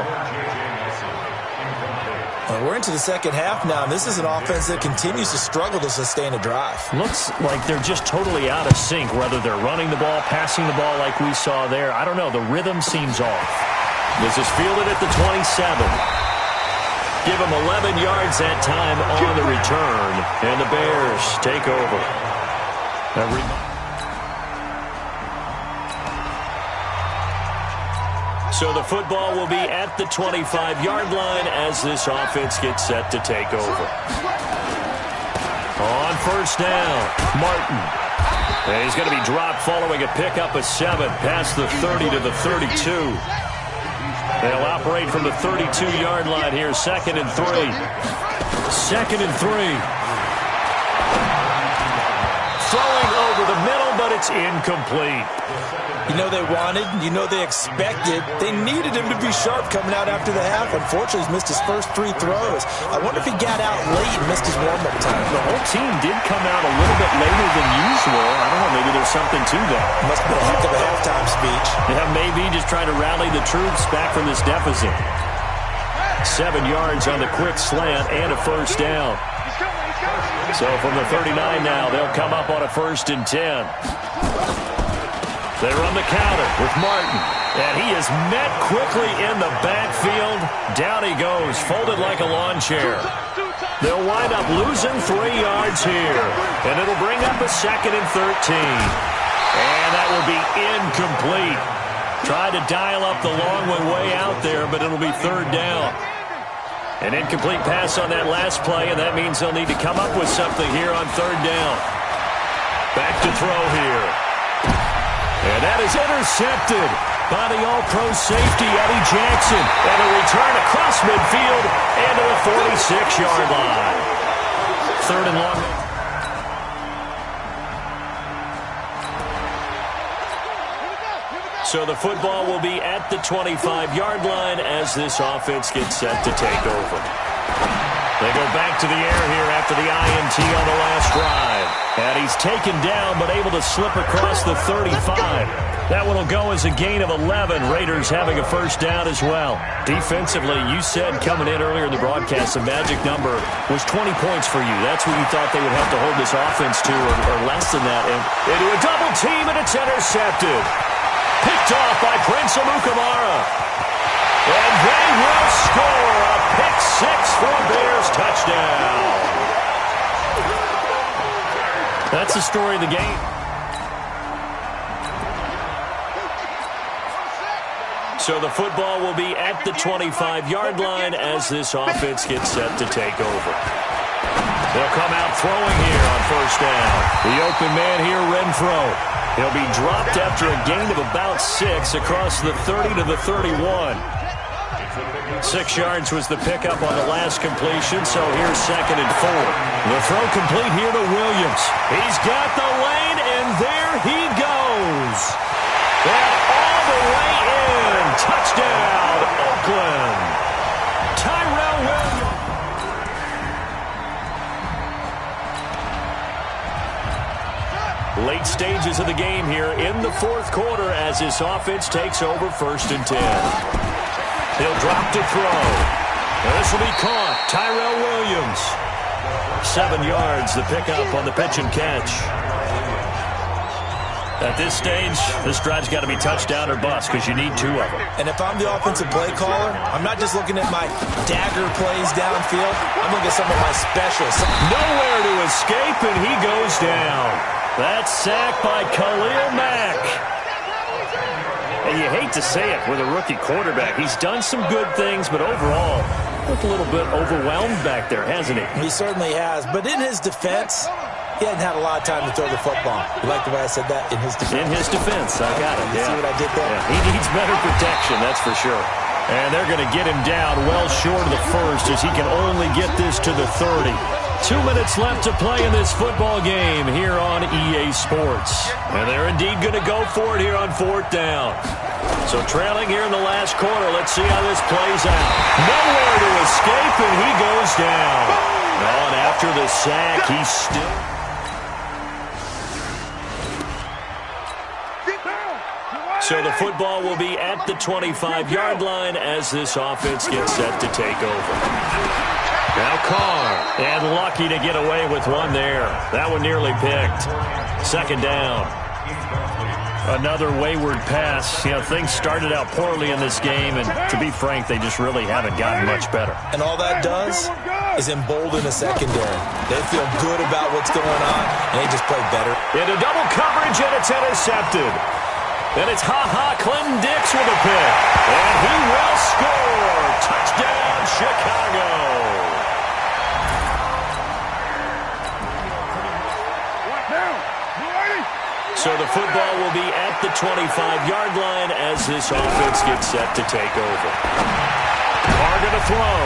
We're into the second half now. This is an offense that continues to struggle to sustain a drive. Looks like they're just totally out of sync, whether they're running the ball, passing the ball like we saw there. I don't know. The rhythm seems off. This is fielded at the 27. Give him 11 yards that time on the return. And the Bears take over. So the football will be at the 25-yard line as this offense gets set to take over. On first down, Martin. And he's going to be dropped following a pickup of 7 past the 30 to the 32. They'll operate from the 32-yard line here, 2nd and 3. 2nd and 3. Throwing over the middle, but it's incomplete. You know they wanted, you know they expected. They needed him to be sharp coming out after the half. Unfortunately, he's missed his first 3 throws. I wonder if he got out late and missed his warm-up time. The whole team did come out a little bit later than usual. I don't know, maybe there's something to that. Must have been a heck of a halftime speech. Yeah, maybe just trying to rally the troops back from this deficit. 7 yards on the quick slant and a first down. So from the 39 now, they'll come up on a 1st and 10. They run the counter with Martin, and he is met quickly in the backfield. Down he goes, folded like a lawn chair. They'll wind up losing 3 yards here, and it'll bring up a 2nd and 13. And that will be incomplete. Tried to dial up the long one way out there, but it'll be 3rd down. An incomplete pass on that last play, and that means they'll need to come up with something here on 3rd down. Back to throw here. And that is intercepted by the all-pro safety, Eddie Jackson. And a return across midfield and to the 46-yard line. 3rd and long. So the football will be at the 25-yard line as this offense gets set to take over. They go back to the air here after the INT on the last drive. And he's taken down but able to slip across the 35. That one will go as a gain of 11. Raiders having a first down as well. Defensively, you said coming in earlier in the broadcast, the magic number was 20 points for you. That's what you thought they would have to hold this offense to or less than that. And into a double team, and it's intercepted. Picked off by Prince Amukamara. And they will score a pick 6 for a Bears touchdown. That's the story of the game. So the football will be at the 25-yard line as this offense gets set to take over. They'll They'll come out throwing here on first down. The open man here, Renfro. He'll be dropped after a gain of about 6 across the 30 to the 31. 6 yards was the pickup on the last completion, so here's 2nd and 4. The throw complete here to Williams. He's got the lane, and there he goes. And all the way in. Touchdown, Oakland. Tyrell Williams. Late stages of the game here in the 4th quarter as this offense takes over 1st and 10. He'll drop to throw. This will be caught. Tyrell Williams. 7 yards, the pickup on the pitch and catch. At this stage, this drive's got to be touchdown or bust because you need 2 of them. And if I'm the offensive play caller, I'm not just looking at my dagger plays downfield. I'm looking at some of my specials. Nowhere to escape, and he goes down. That's sacked by Khalil Mack. And you hate to say it with a rookie quarterback. He's done some good things, but overall, looked a little bit overwhelmed back there, hasn't he? He certainly has. But in his defense, he hadn't had a lot of time to throw the football. You like the way I said that? In his defense. In his defense, I got it. You see what I did there? Yeah, he needs better protection, that's for sure. And they're going to get him down well short of the first as he can only get this to the 30. 2 minutes left to play in this football game here on EA Sports. And they're indeed going to go for it here on 4th down. So trailing here in the last quarter, let's see how this plays out. Nowhere to escape, and he goes down. Oh, and after the sack, he's still... So the football will be at the 25-yard line as this offense gets set to take over. Now Carr, and lucky to get away with one there. That one nearly picked. 2nd down. Another wayward pass. You know, things started out poorly in this game, and to be frank, they just really haven't gotten much better. And all that does is embolden the secondary. They feel good about what's going on, and they just play better. Into double coverage, and it's intercepted. And it's Clinton Dix with a pick. And he will score. Touchdown, Chicago. So the football will be at the 25-yard line as this offense gets set to take over. Carr going to throw.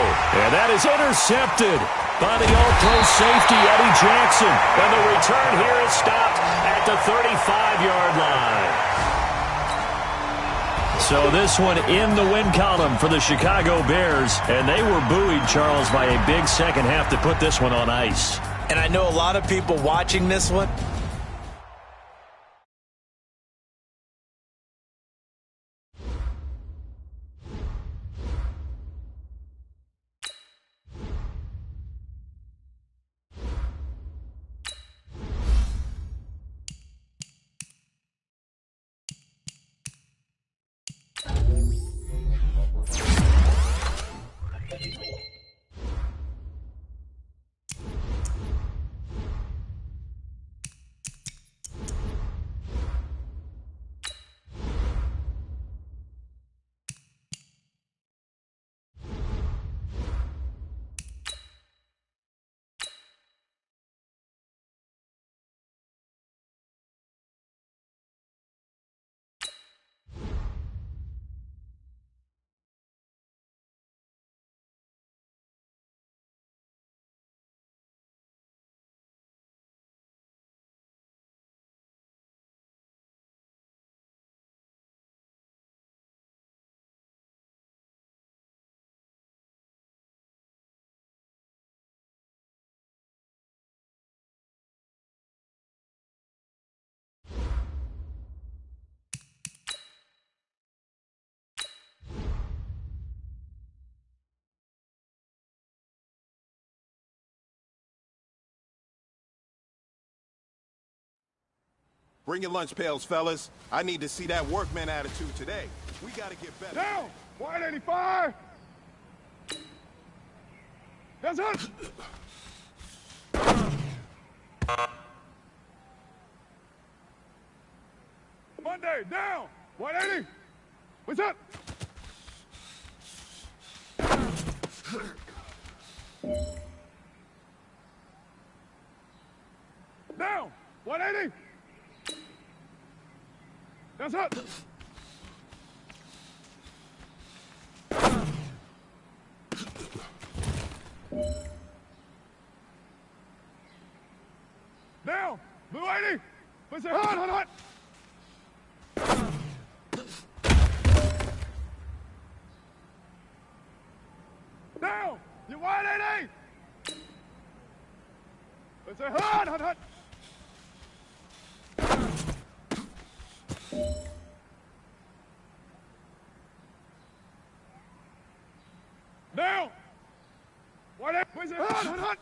And that is intercepted by the all-pro safety, Eddie Jackson. And the return here is stopped at the 35-yard line. So this one in the win column for the Chicago Bears. And they were buoyed, Charles, by a big second half to put this one on ice. And I know a lot of people watching this one, Bring your lunch pails, fellas. I need to see that workman attitude today. We got to get better. Down! 185! That's it! Monday, down! 180! What's up? 180. That's it. Down. Blue 80. Push it hard. Down. You 180. Push it hard. Down. 180. Push it hard.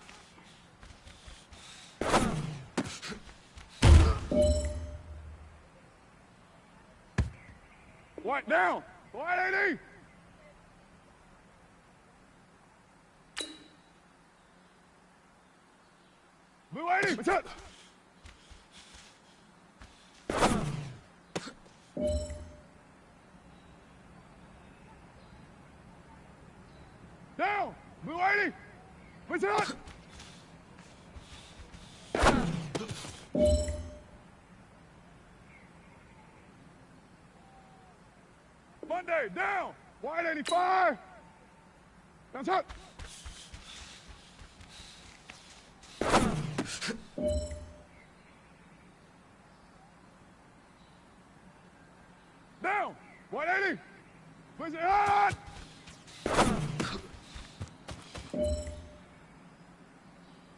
White down. 180. Blue 80. What's up? Down. Blue 80. What's up? Monday, down. 185. That's up. Down. 180. Push it hard.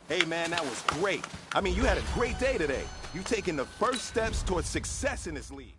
Hey, man, that was great. I mean, you had a great day today. You've taken the first steps towards success in this league.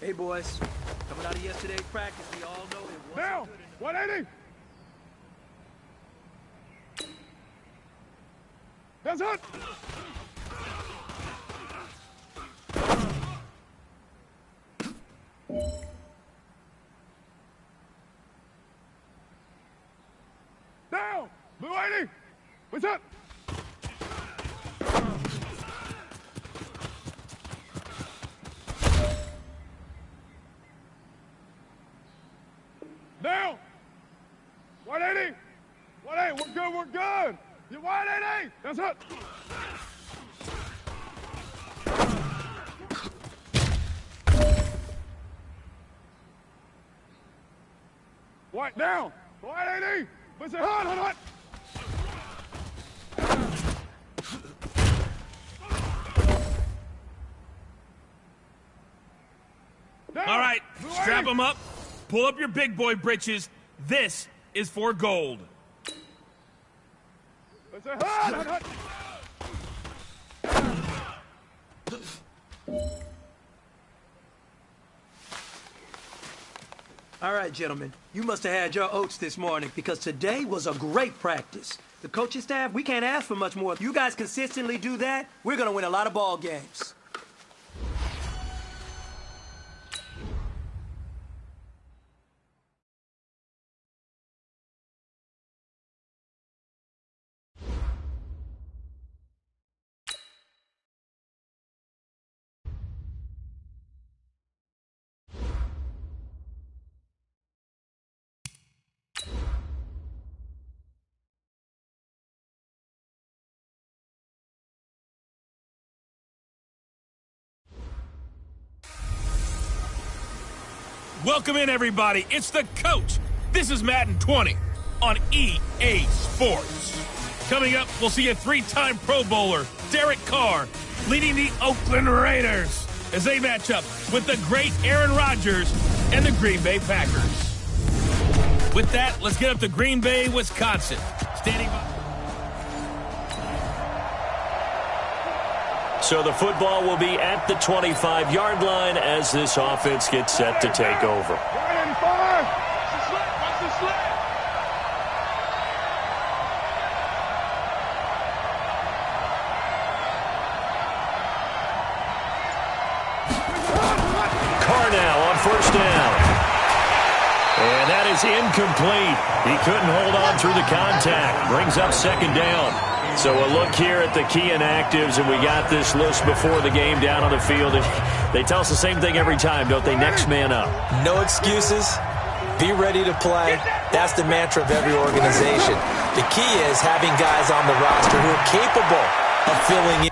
Hey, boys. Coming out of yesterday's practice, we all know it wasn't Down. good enough. 180. That's it. Down. Blue 80. What's up? Down. 180. 180. We're good. You're 180. That's it. White down. 180. Push it hard. Down. All right, Blue strap 80. them up. Pull up your big boy britches. This is for gold. Push it hard. All right, gentlemen. You must have had your oats this morning because today was a great practice. The coaching staff, we can't ask for much more. If you guys consistently do that, we're going to win a lot of ball games. Welcome in, everybody. It's the coach. This is Madden 20 on EA Sports. Coming up, we'll see a three-time Pro Bowler, Derek Carr, leading the Oakland Raiders as they match up with the great Aaron Rodgers and the Green Bay Packers. With that, let's get up to Green Bay, Wisconsin. Standing by. So the football will be at the 25-yard line as this offense gets set to take over. Carr now on first down. And that is incomplete. He couldn't hold on through the contact. Brings up second down. So a look here at the key inactives, and we got this list before the game down on the field. And they tell us the same thing every time, don't they? Next man up. No excuses. Be ready to play. That's the mantra of every organization. The key is having guys on the roster who are capable of filling in.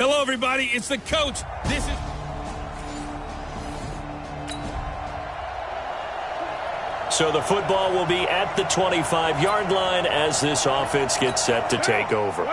Hello, everybody. It's the coach. This is... So the football will be at the 25-yard line as this offense gets set to take over.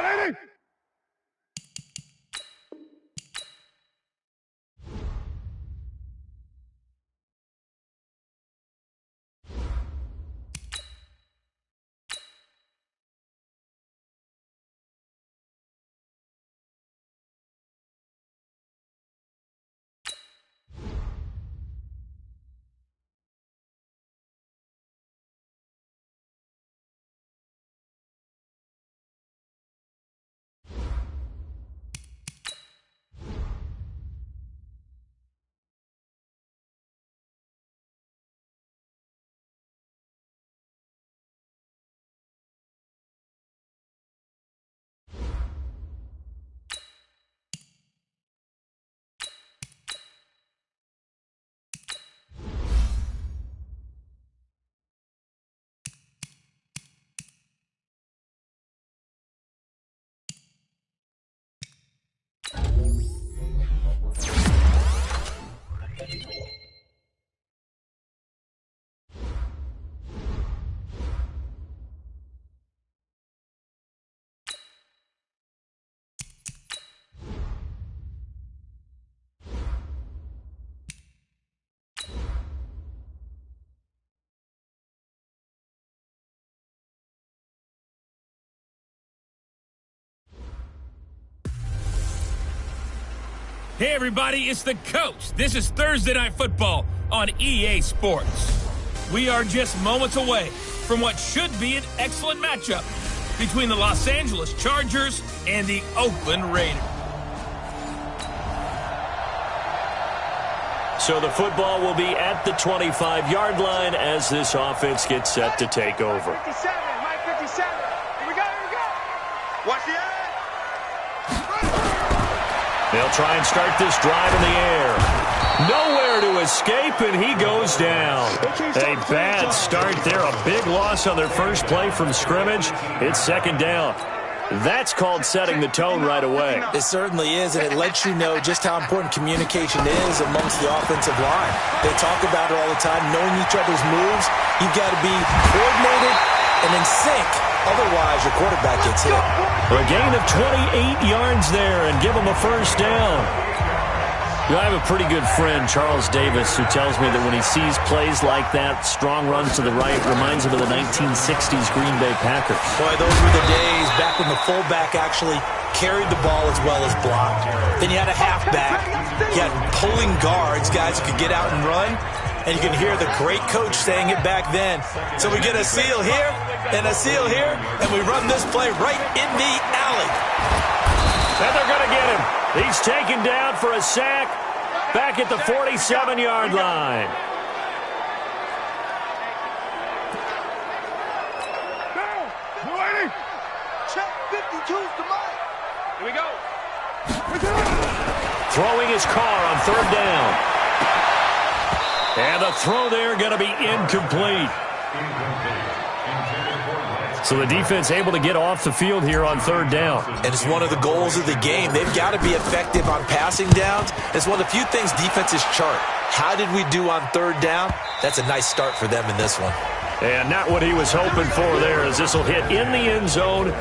Hey, everybody, it's the coach. This is Thursday Night Football on EA Sports. We are just moments away from what should be an excellent matchup between the Los Angeles Chargers and the Oakland Raiders. So the football will be at the 25-yard line as this offense gets set to take over. Mike 57. Here we go. Watch the eye. They'll try and start this drive in the air. Nowhere to escape, and he goes down. A bad start there. A big loss on their first play from scrimmage. It's second down. That's called setting the tone right away. It certainly is, and it lets you know just how important communication is amongst the offensive line. They talk about it all the time, knowing each other's moves. You've got to be coordinated and in sync. Otherwise, your quarterback gets hit. A gain of 28 yards there and give him a first down. You know, I have a pretty good friend, Charles Davis, who tells me that when he sees plays like that, strong runs to the right, reminds him of the 1960s Green Bay Packers. Boy, those were the days back when the fullback actually carried the ball as well as blocked. Then you had a halfback. You had pulling guards, guys who could get out and run. And you can hear the great coach saying it back then. So we get a seal here and a seal here, and we run this play right in the alley. And they're going to get him. He's taken down for a sack back at the 47-yard line. Check 52's the mic. Here we go. Throwing his car on third down. And the throw there going to be incomplete. So the defense able to get off the field here on third down. And it's one of the goals of the game. They've got to be effective on passing downs. It's one of the few things defenses chart. How did we do on third down? That's a nice start for them in this one. And not what he was hoping for there, as this will hit in the end zone.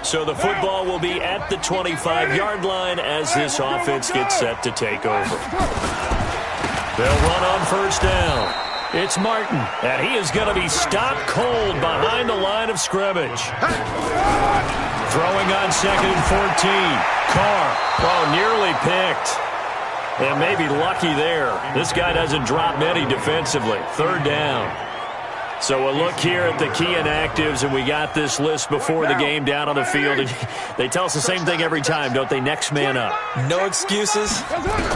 So the football will be at the 25-yard line as this offense gets set to take over. They'll run on first down. It's Martin, and he is going to be stopped cold behind the line of scrimmage. Throwing on second and 14. Carr, nearly picked. And maybe lucky there. This guy doesn't drop many defensively. Third down. So a look here at the key inactives, and we got this list before the game down on the field. And they tell us the same thing every time, don't they? Next man up. No excuses.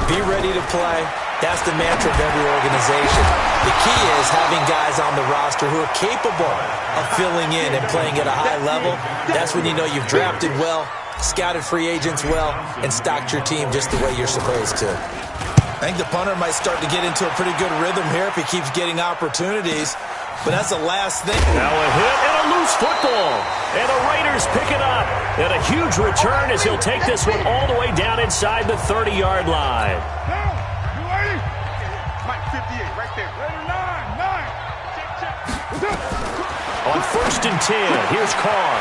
Be ready to play. That's the mantra of every organization. The key is having guys on the roster who are capable of filling in and playing at a high level. That's when you know you've drafted well, scouted free agents well, and stocked your team just the way you're supposed to. I think the punter might start to get into a pretty good rhythm here if he keeps getting opportunities. But that's the last thing. Now a hit and a loose football. And the Raiders pick it up. And a huge return as he'll take this one all the way down inside the 30-yard line. Mike 58, right there. Raider 9. On first and 10, here's Carr.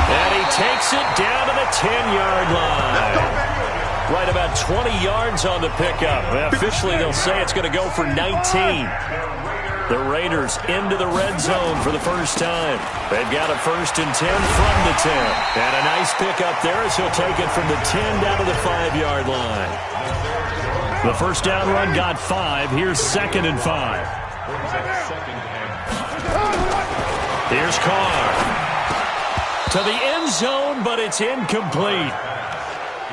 And he takes it down to the 10-yard line. Right about 20 yards on the pickup. Officially, they'll say it's going to go for 19. The Raiders into the red zone for the first time. They've got a first and 10 from the 10. And a nice pickup there as he'll take it from the 10 down to the 5-yard line. The first down run got 5. Here's second and 5. Here's Carr. To the end zone, but it's incomplete.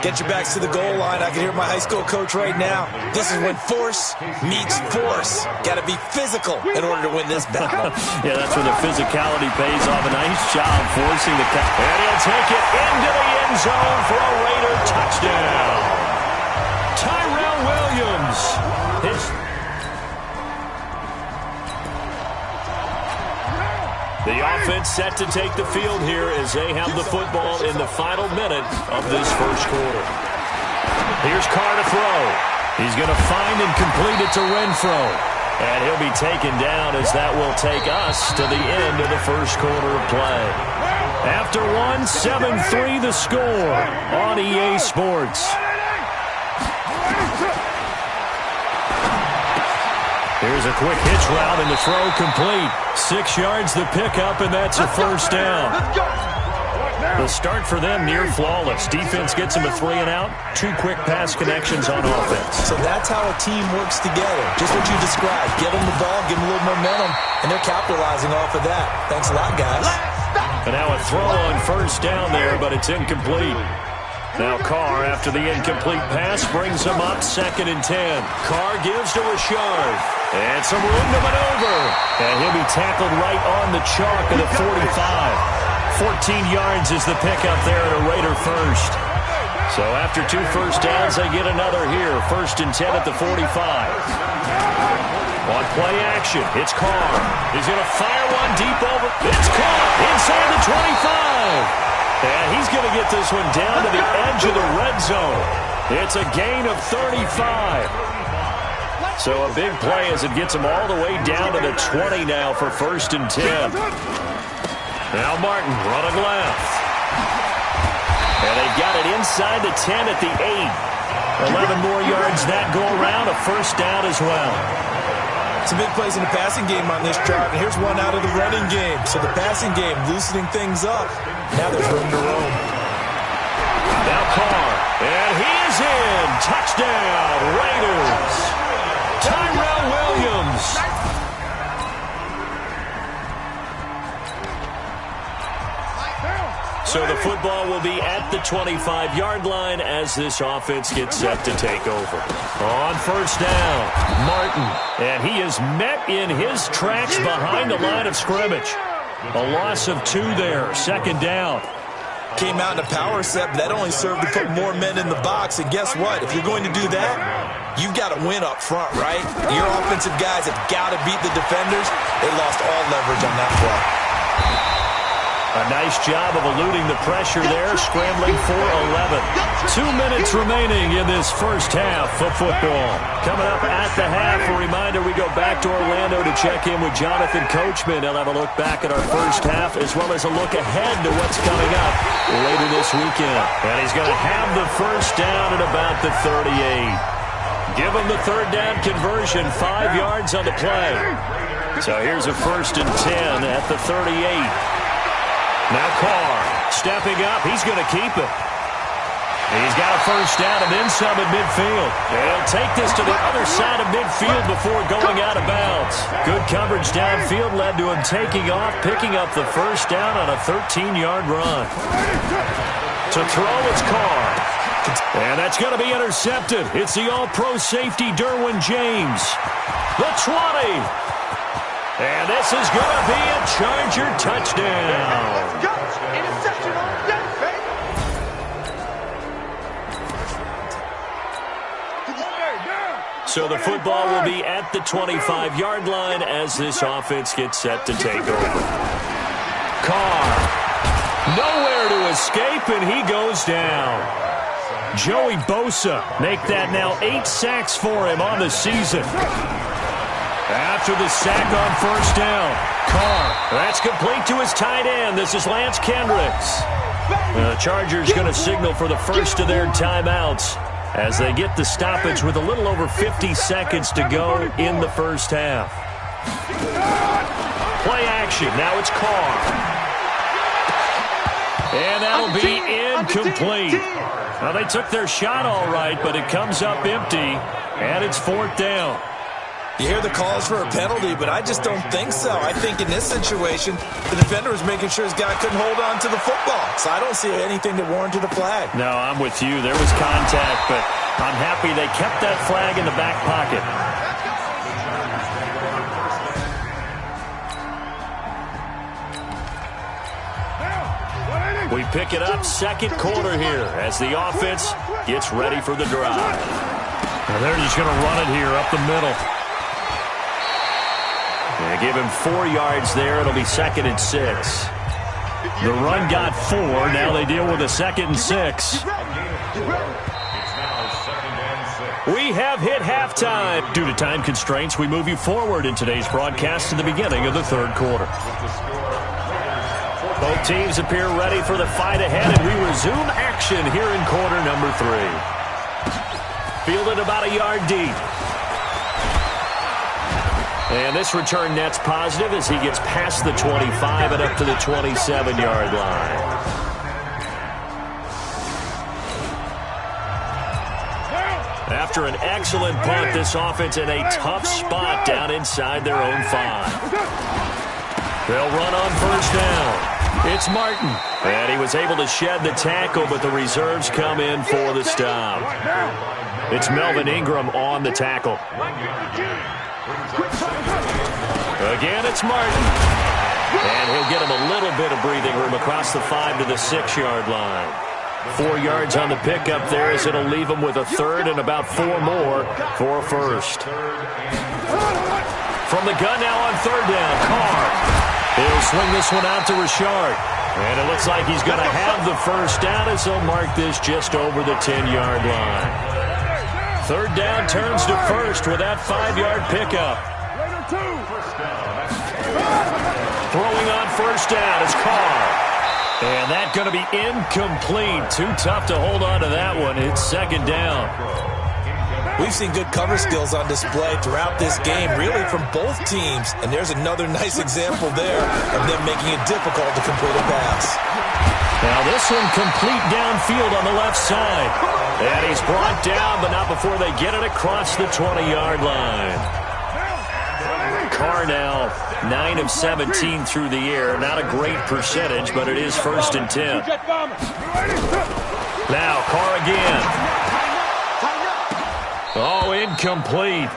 Get your backs to the goal line. I can hear my high school coach right now. This is when force meets force. Got to be physical in order to win this battle. Yeah, that's where the physicality pays off. A nice job forcing the catch. And he'll take it into the end zone for a Raider touchdown. Tyrell Williams. The offense set to take the field here as they have the football in the final minute of this first quarter. Here's Carr to throw. He's going to find and complete it to Renfro. And he'll be taken down as that will take us to the end of the first quarter of play. After one, 7-3 the score on EA Sports. Here's a quick hitch route and the throw complete. 6 yards the pickup, and that's a first down. The start for them near flawless. Defense gets them a 3-and-out. 2 quick pass connections on offense. So that's how a team works together. Just what you described. Give them the ball, give them a little momentum, and they're capitalizing off of that. Thanks a lot, guys. And now a throw on first down there, but it's incomplete. Now Carr, after the incomplete pass, brings him up second and 10. Carr gives to Richard. And some room to maneuver. And he'll be tackled right on the chalk of the 45. 14 yards is the pickup there at a Raider first. So after 2 first downs, they get another here. First and 10 at the 45. On play action, it's Carr. He's going to fire one deep over. It's caught inside the 25. And he's going to get this one down to the edge of the red zone. It's a gain of 35. So a big play as it gets him all the way down to the 20 now for first and 10. Now Martin running left. And they've got it inside the 10 at the 8. 11 more yards that go around, a first down as well. Some big plays in the passing game on this drive, and here's one out of the running game. So the passing game loosening things up. Now there's room to roam. Now Carr, and he is in. Touchdown, Raiders. Tyrell Williams. So the football will be at the 25-yard line as this offense gets set to take over. On first down, Martin. And he is met in his tracks behind the line of scrimmage. A loss of 2 there, second down. Came out in a power set, but that only served to put more men in the box. And guess what? If you're going to do that, you've got to win up front, right? Your offensive guys have got to beat the defenders. They lost all leverage on that play. A nice job of eluding the pressure there, scrambling for 11. 2 minutes remaining in this first half of football. Coming up at the half, a reminder we go back to Orlando to check in with Jonathan Coachman. He'll have a look back at our first half as well as a look ahead to what's coming up later this weekend. And he's going to have the first down at about the 38. Give him the third down conversion, 5 yards on the play. So here's a 1st and 10 at the 38. Now Carr stepping up. He's going to keep it. He's got a first down and then some at midfield. He'll take this to the other side of midfield before going out of bounds. Good coverage downfield led to him taking off, picking up the first down on a 13-yard run. To throw, it's Carr. And that's going to be intercepted. It's the all-pro safety Derwin James. The 20. And this is going to be a Charger touchdown. Let's go. Interception on deck, baby. So the football will be at the 25-yard line as this offense gets set to take over. Carr, nowhere to escape, and he goes down. Joey Bosa make that now 8 sacks for him on the season. After the sack on first down, Carr, that's complete to his tight end. This is Lance Kendricks. The Chargers going to signal for the first of their timeouts as they get the stoppage with a little over 50 seconds to go in the first half. Play action. Now it's Carr. And that'll be incomplete. Well, they took their shot all right, but it comes up empty, and it's 4th down. You hear the calls for a penalty, but I just don't think so. I think in this situation, the defender was making sure his guy couldn't hold on to the football. So I don't see anything that warranted a flag. No, I'm with you. There was contact, but I'm happy they kept that flag in the back pocket. We pick it up, second quarter here, as the offense gets ready for the drive. Now they're just going to run it here up the middle. They give him 4 yards there. It'll be 2nd and 6. The run got 4. Now they deal with a 2nd and 6. We have hit halftime. Due to time constraints, we move you forward in today's broadcast to the beginning of the third quarter. Both teams appear ready for the fight ahead, and we resume action here in quarter number 3. Fielded about a yard deep. And this return net's positive as he gets past the 25 and up to the 27-yard line. After an excellent punt, this offense in a tough spot down inside their own 5. They'll run on first down. It's Martin. And he was able to shed the tackle, but the reserves come in for the stop. It's Melvin Ingram on the tackle. Again, it's Martin. And he'll get him a little bit of breathing room across the 5 to the 6-yard line. 4 yards on the pickup there as it'll leave him with a third and about 4 more for a first. From the gun now on third down, Carr. He'll swing this one out to Richard. And it looks like he's going to have the first down as he'll mark this just over the 10-yard line. Third down turns to first with that 5-yard pickup. Throwing on first down is Carr. And that's going to be incomplete. Too tough to hold on to that one. It's second down. We've seen good cover skills on display throughout this game, really from both teams. And there's another nice example there of them making it difficult to complete a pass. Now this one complete downfield on the left side. And he's brought down, but not before they get it across the 20-yard line. Carr now 9 of 17 through the air. Not a great percentage, but it is 1st and 10. Now Carr again. Oh, incomplete.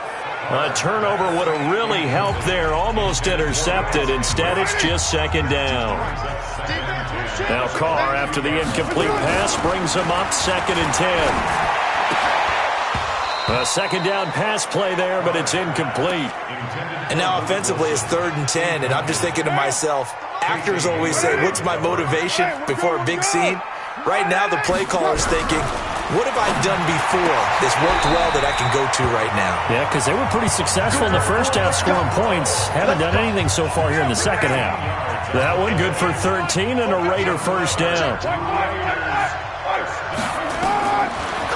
A turnover would have really helped there. Almost intercepted. Instead, it's just second down. Now Carr, after the incomplete pass, brings him up 2nd and 10. A second down pass play there, but it's incomplete. And now offensively, it's 3rd and 10. And I'm just thinking to myself, actors always say, what's my motivation before a big scene? Right now, the play caller's thinking, what have I done before that's worked well that I can go to right now? Yeah, because they were pretty successful in the first half scoring points. Haven't done anything so far here in the second half. That one good for 13 and a Raider first down.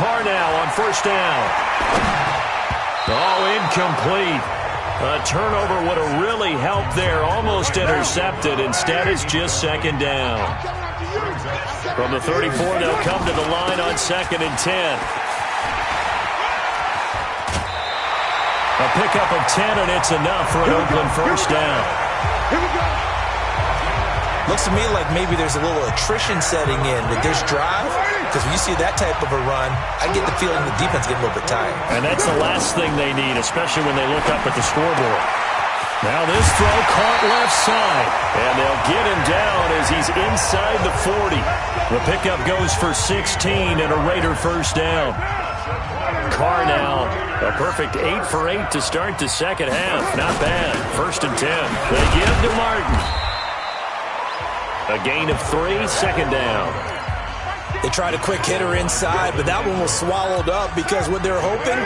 Carr now on first down. Oh, incomplete. A turnover would have really helped there. Almost intercepted. Instead, it's just second down. From the 34, they'll come to the line on 2nd and 10. A pickup of 10, and it's enough for an Oakland first down. Looks to me like maybe there's a little attrition setting in with this drive, because when you see that type of a run, I get the feeling the defense getting a little bit tired. And that's the last thing they need, especially when they look up at the scoreboard. Now this throw caught left side, and they'll get him down as he's inside the 40. The pickup goes for 16 and a Raider first down. Carr now, a perfect 8 for 8 to start the second half. Not bad. 1st and 10. They give to Martin. A gain of 3, second down. They tried a quick hitter inside, but that one was swallowed up because what they're hoping,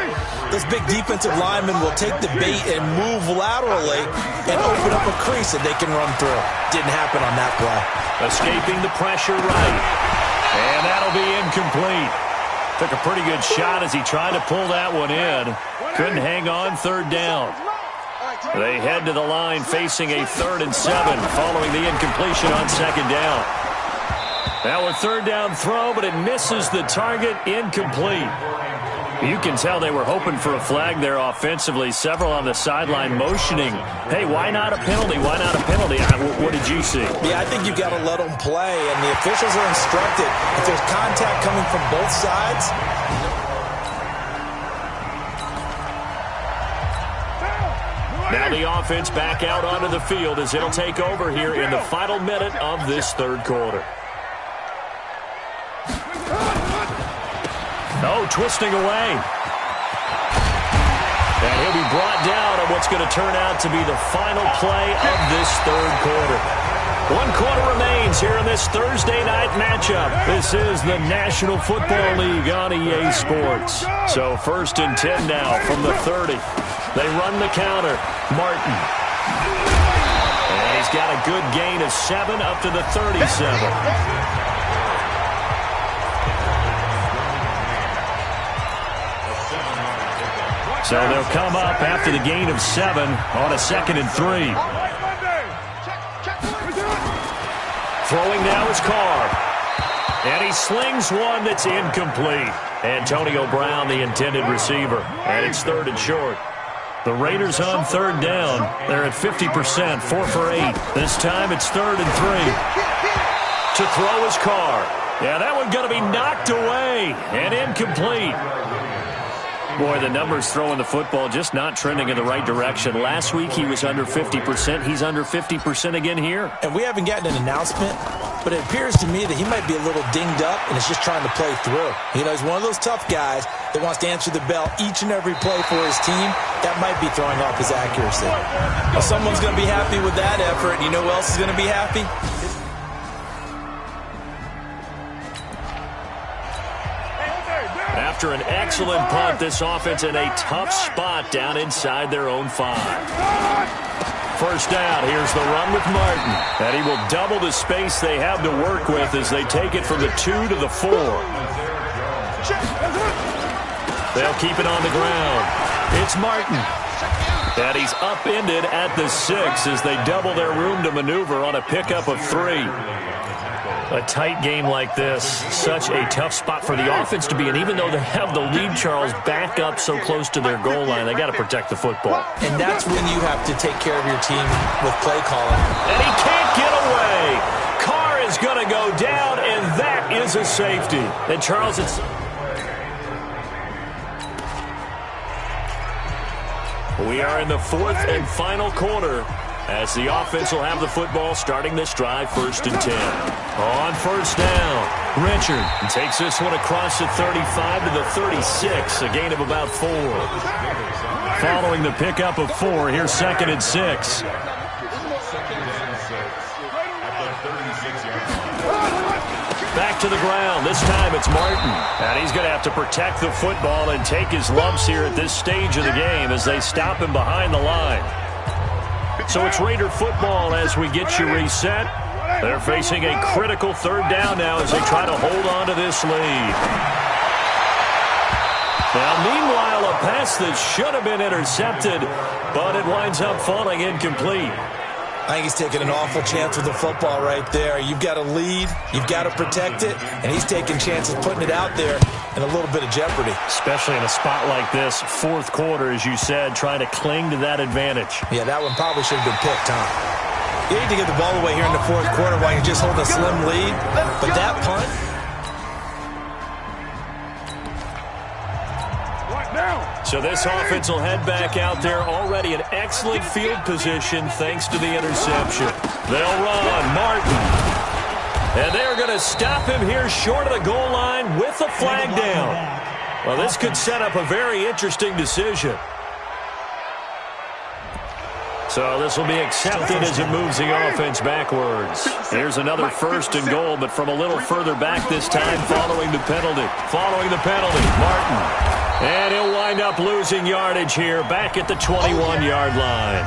this big defensive lineman will take the bait and move laterally and open up a crease that they can run through. Didn't happen on that play. Escaping the pressure right. And that'll be incomplete. Took a pretty good shot as he tried to pull that one in. Couldn't hang on, 3rd down. They head to the line facing a 3rd and 7 following the incompletion on 2nd down. Now a 3rd down throw, but it misses the target, incomplete. You can tell they were hoping for a flag there offensively. Several on the sideline motioning, hey, why not a penalty? Why not a penalty? What did you see? Yeah, I think you've got to let them play, and the officials are instructed. If there's contact coming from both sides, now the offense back out onto the field as it'll take over here in the final minute of this 3rd quarter. Oh, twisting away. And he'll be brought down on what's going to turn out to be the final play of this 3rd quarter. 1 quarter remains here in this Thursday night matchup. This is the National Football League on EA Sports. So 1st and 10 now from the 30. They run the counter. Martin. And he's got a good gain of 7 up to the 37. So they'll come up after the gain of 7 on a 2nd and 3. Throwing now is Carr. And he slings one that's incomplete. Antonio Brown, the intended receiver. And it's 3rd and short. The Raiders on 3rd down. They're at 50%, 4 for 8. This time it's 3rd and 3. To throw is Carr. Yeah, that one going to be knocked away and incomplete. Boy, the numbers throwing the football just not trending in the right direction. Last week he was under 50%. He's under 50% again here. And we haven't gotten an announcement, but it appears to me that he might be a little dinged up and is just trying to play through. You know, he's one of those tough guys that wants to answer the bell each and every play for his team. That might be throwing off his accuracy. Well, someone's going to be happy with that effort. You know who else is going to be happy? After an excellent punt, this offense in a tough spot down inside their own 5. First down, here's the run with Martin. And he will double the space they have to work with as they take it from the 2 to the 4. They'll keep it on the ground. It's Martin. And he's upended at the 6 as they double their room to maneuver on a pickup of 3. A tight game like this, such a tough spot for the offense to be in. Even though they have the lead, Charles, back up so close to their goal line, they got to protect the football. And that's when you have to take care of your team with play calling. And he can't get away. Carr is going to go down, and that is a safety. And, Charles, it's... We are in the 4th and final quarter as the offense will have the football starting this drive, 1st and 10. On first down, Richard takes this one across the 35 to the 36, a gain of about 4. Following the pickup of 4, here's 2nd and 6. Back to the ground. This time it's Martin. And he's going to have to protect the football and take his lumps here at this stage of the game as they stop him behind the line. So it's Raider football as we get you reset. They're facing a critical 3rd down now as they try to hold on to this lead. Now, meanwhile, a pass that should have been intercepted, but it winds up falling incomplete. I think he's taking an awful chance with the football right there. You've got a lead, you've got to protect it, and he's taking chances putting it out there in a little bit of jeopardy. Especially in a spot like this, 4th quarter, as you said, trying to cling to that advantage. Yeah, that one probably should have been picked, huh? You need to get the ball away here in the 4th quarter while you're just holding a slim lead, but that punt... So this offense will head back out there, already in excellent field position thanks to the interception. They'll run, Martin. And they're going to stop him here short of the goal line with a flag down. Well, this could set up a very interesting decision. So this will be accepted as it moves the offense backwards. Here's another 1st and goal, but from a little further back this time following the penalty. Martin. And he'll wind up losing yardage here back at the 21-yard line.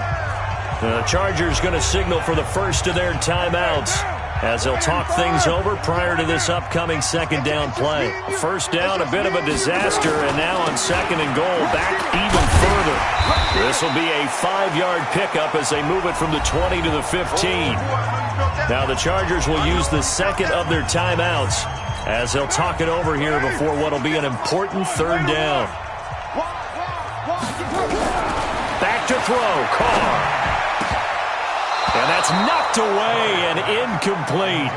The Chargers going to signal for the first of their timeouts as they'll talk things over prior to this upcoming 2nd down play. First down, a bit of a disaster, and now on 2nd and goal, back even further. This will be a 5-yard pickup as they move it from the 20 to the 15. Now the Chargers will use the 2nd of their timeouts as they'll talk it over here before what will be an important 3rd down. Back to throw, Carr. And that's knocked away and incomplete.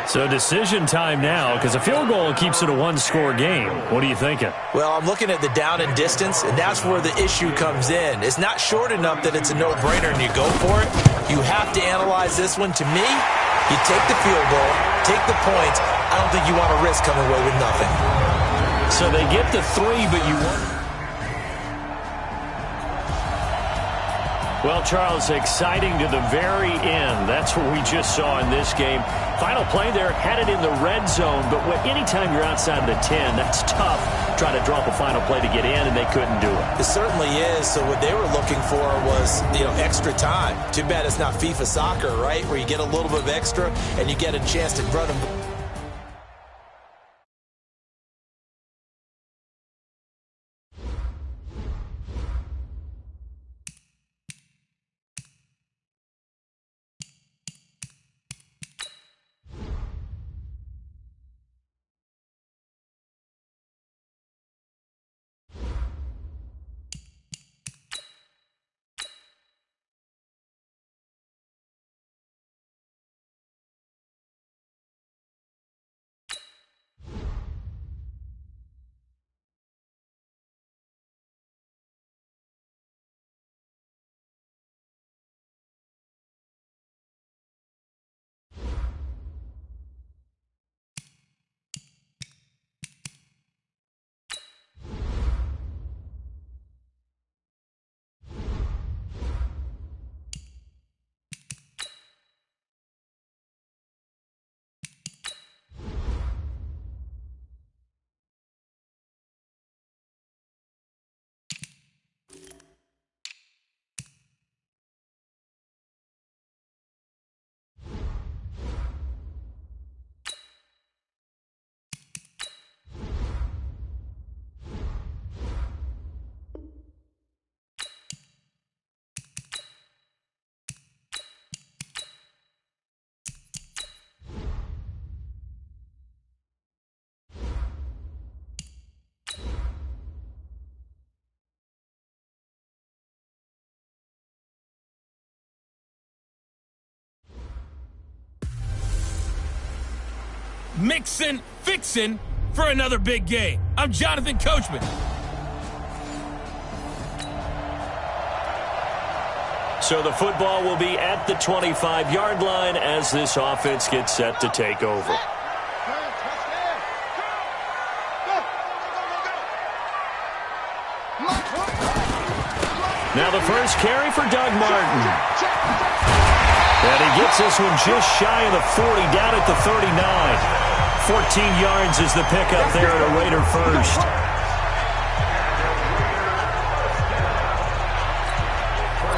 So decision time now, because a field goal keeps it a 1-score game. What are you thinking? Well, I'm looking at the down and distance, and that's where the issue comes in. It's not short enough that it's a no-brainer and you go for it. You have to analyze this one. To me, you take the field goal, take the points. I don't think you want to risk coming away with nothing. So they get the 3, but you want... Well, Charles, exciting to the very end. That's what we just saw in this game. Final play there, had it in the red zone, but anytime you're outside of the 10, that's tough. Trying to drop a final play to get in, and they couldn't do it. It certainly is. So what they were looking for was, extra time. Too bad it's not FIFA soccer, right, where you get a little bit of extra and you get a chance to run them. mixing, fixing for another big game. I'm Jonathan Coachman. So the football will be at the 25-yard line as this offense gets set to take over. Now the first carry for Doug Martin. And he gets this one just shy of the 40, down at the 39. 14 yards is the pickup there at a Raider first.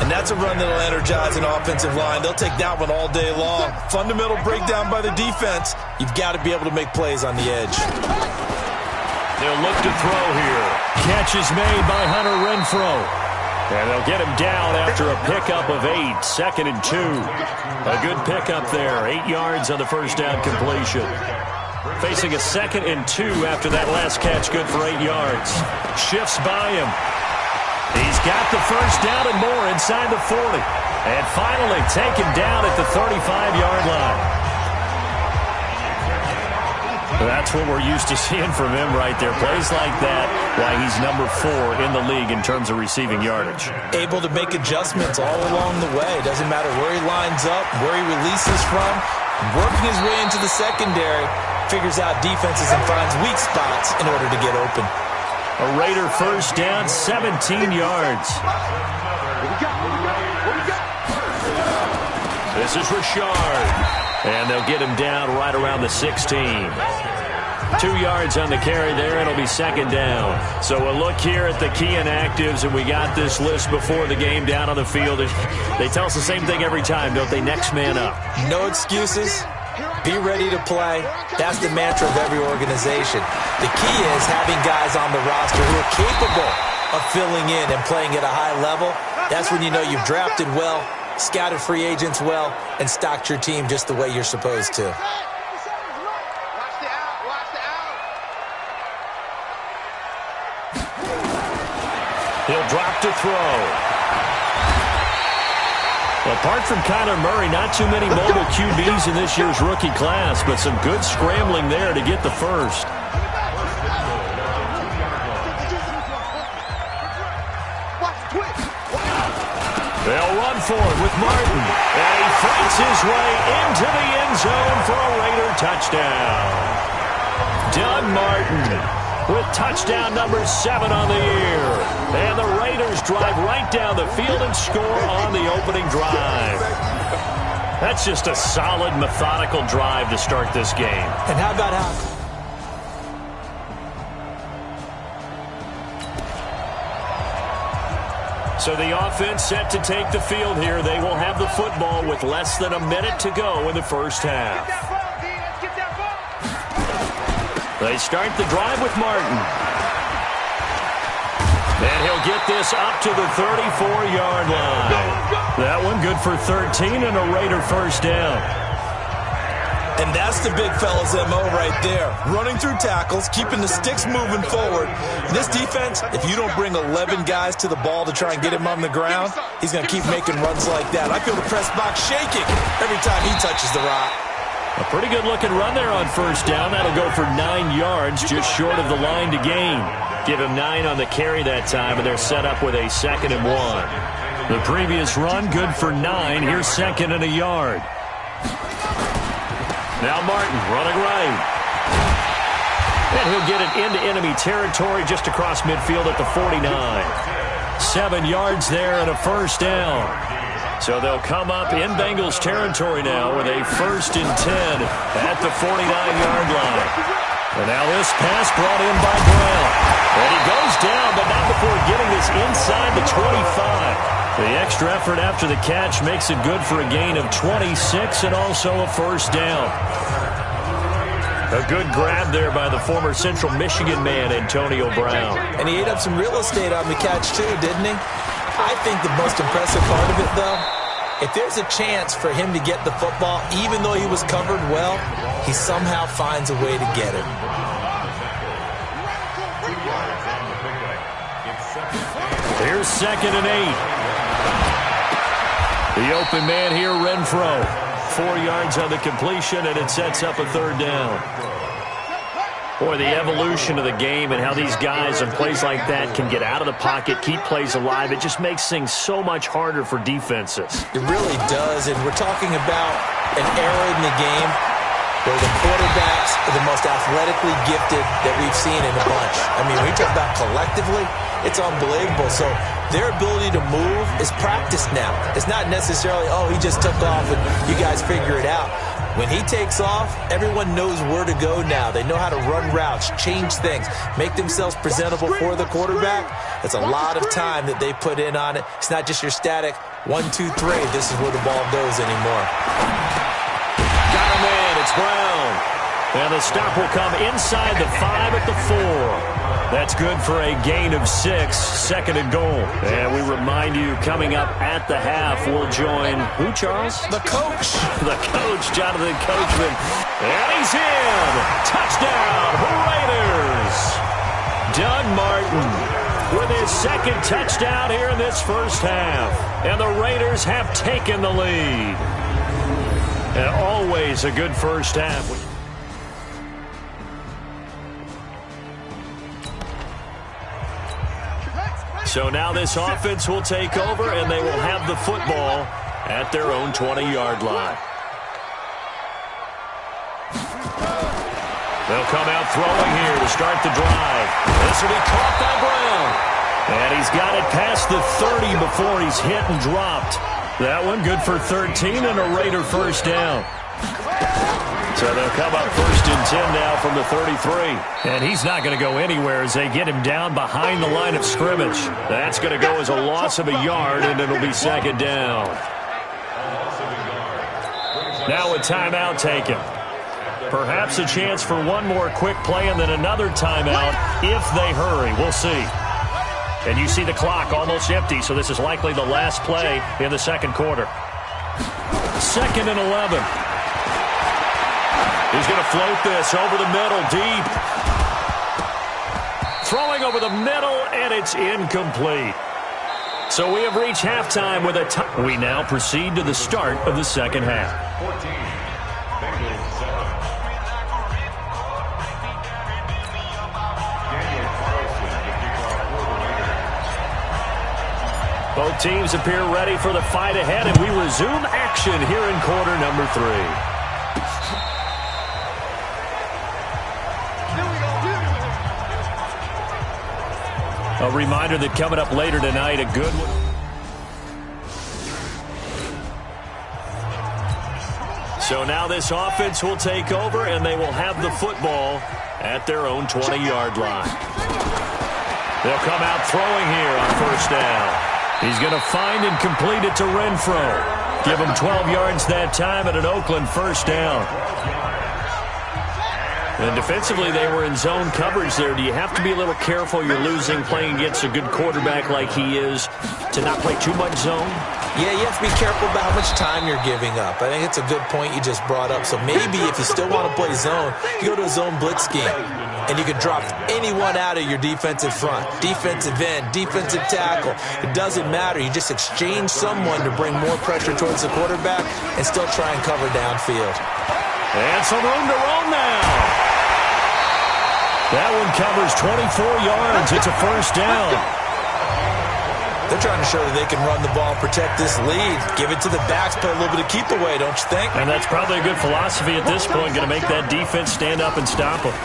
And that's a run that'll energize an offensive line. They'll take that one all day long. Fundamental breakdown by the defense. You've got to be able to make plays on the edge. They'll look to throw here. Catch is made by Hunter Renfrow. And they'll get him down after a pickup of 8, 2nd and 2. A good pickup there, 8 yards on the first down completion. Facing a 2nd and 2 after that last catch, good for 8 yards. Shifts by him. He's got the first down and more inside the 40. And finally taken down at the 35-yard line. That's what we're used to seeing from him right there. Plays like that, why he's number 4 in the league in terms of receiving yardage. Able to make adjustments all along the way. Doesn't matter where he lines up, where he releases from. Working his way into the secondary, figures out defenses and finds weak spots in order to get open. A Raider first down, 17 yards. This is Richard. And they'll get him down right around the 16. 2 yards on the carry there. It'll be 2nd down. So a look here at the key inactives, and we got this list before the game down on the field. They tell us the same thing every time, don't they? Next man up. No excuses. Be ready to play. That's the mantra of every organization. The key is having guys on the roster who are capable of filling in and playing at a high level. That's when you know you've drafted well, scouted free agents well, and stocked your team just the way you're supposed to. He'll drop to throw. Apart from Kyler Murray, not too many mobile QBs in this year's rookie class, but some good scrambling there to get the first. They'll run for it with Martin. And he fights his way into the end zone for a Raider touchdown. Doug Martin with touchdown number 7 on the year. And the Raiders drive right down the field and score on the opening drive. That's just a solid, methodical drive to start this game. And how about how? So the offense set to take the field here. They will have the football with less than a minute to go in the first half. They start the drive with Martin. And he'll get this up to the 34-yard line. That one good for 13 and a Raider first down. And that's the big fella's MO right there. Running through tackles, keeping the sticks moving forward. This defense, if you don't bring 11 guys to the ball to try and get him on the ground, he's going to keep making runs like that. I feel the press box shaking every time he touches the rock. A pretty good-looking run there on first down. That'll go for 9 yards, just short of the line to gain. Give him 9 on the carry that time, and they're set up with a 2nd and 1. The previous run, good for 9. Here's 2nd and a yard. Now Martin running right. And he'll get it into enemy territory just across midfield at the 49. 7 yards there and a first down. So they'll come up in Bengals territory now with a 1st and 10 at the 49-yard line. And now this pass brought in by Brown. And he goes down, but not before getting this inside the 25. The extra effort after the catch makes it good for a gain of 26 and also a first down. A good grab there by the former Central Michigan man, Antonio Brown. And he ate up some real estate on the catch too, didn't he? I think the most impressive part of it, though, if there's a chance for him to get the football, even though he was covered well, he somehow finds a way to get it. Here's 2nd and 8. The open man here, Renfrow. 4 yards on the completion, and it sets up a 3rd down. Boy, the evolution of the game and how these guys in plays like that can get out of the pocket, keep plays alive, it just makes things so much harder for defenses. It really does, and we're talking about an era in the game where the quarterbacks are the most athletically gifted that we've seen in a bunch. I mean, when you talk about collectively, it's unbelievable. So their ability to move is practiced now. It's not necessarily, oh, he just took off and you guys figure it out. When he takes off, everyone knows where to go now. They know how to run routes, change things, make themselves presentable for the quarterback. It's a lot of time that they put in on it. It's not just your static 1, 2, 3. This is where the ball goes anymore. Got him in. It's Brown. And the stop will come inside the 5 at the 4. That's good for a gain of 6, 2nd and goal. And we remind you, coming up at the half, we'll join who, Charles? The coach. The coach, Jonathan Coachman. And he's in. Touchdown, Raiders. Doug Martin with his 2nd touchdown here in this first half. And the Raiders have taken the lead. And always a good first half. So now this offense will take over, and they will have the football at their own 20-yard line. They'll come out throwing here to start the drive. This will be caught by Brown. And he's got it past the 30 before he's hit and dropped. That one good for 13 and a Raider first down. So they'll come up 1st and 10 now from the 33. And he's not going to go anywhere as they get him down behind the line of scrimmage. That's going to go as a loss of a yard, and it'll be 2nd down. Now a timeout taken. Perhaps a chance for one more quick play and then another timeout if they hurry. We'll see. And you see the clock almost empty, so this is likely the last play in the 2nd quarter. 2nd and 11. He's going to float this over the middle, deep. Throwing over the middle, and it's incomplete. So we have reached halftime with a tie. We now proceed to the start of the 2nd half. 14, Bengals 7. Both teams appear ready for the fight ahead, and we resume action here in quarter number 3. A reminder that coming up later tonight, a good one. So now this offense will take over, and they will have the football at their own 20-yard line. They'll come out throwing here on 1st down. He's going to find and complete it to Renfro. Give him 12 yards that time at an Oakland 1st down. And defensively, they were in zone coverage there. Do you have to be a little careful? You're losing playing against a good quarterback like he is to not play too much zone? Yeah, you have to be careful about how much time you're giving up. I think it's a good point you just brought up. So maybe if you still want to play zone, you go to a zone blitz scheme. And you can drop anyone out of your defensive front. Defensive end, defensive tackle. It doesn't matter. You just exchange someone to bring more pressure towards the quarterback and still try and cover downfield. And some room to roam now. That one covers 24 yards. It's a 1st down. They're trying to show that they can run the ball, protect this lead, give it to the backs, play a little bit of keep away, don't you think? And that's probably a good philosophy at this point, going to make that defense stand up and stop them.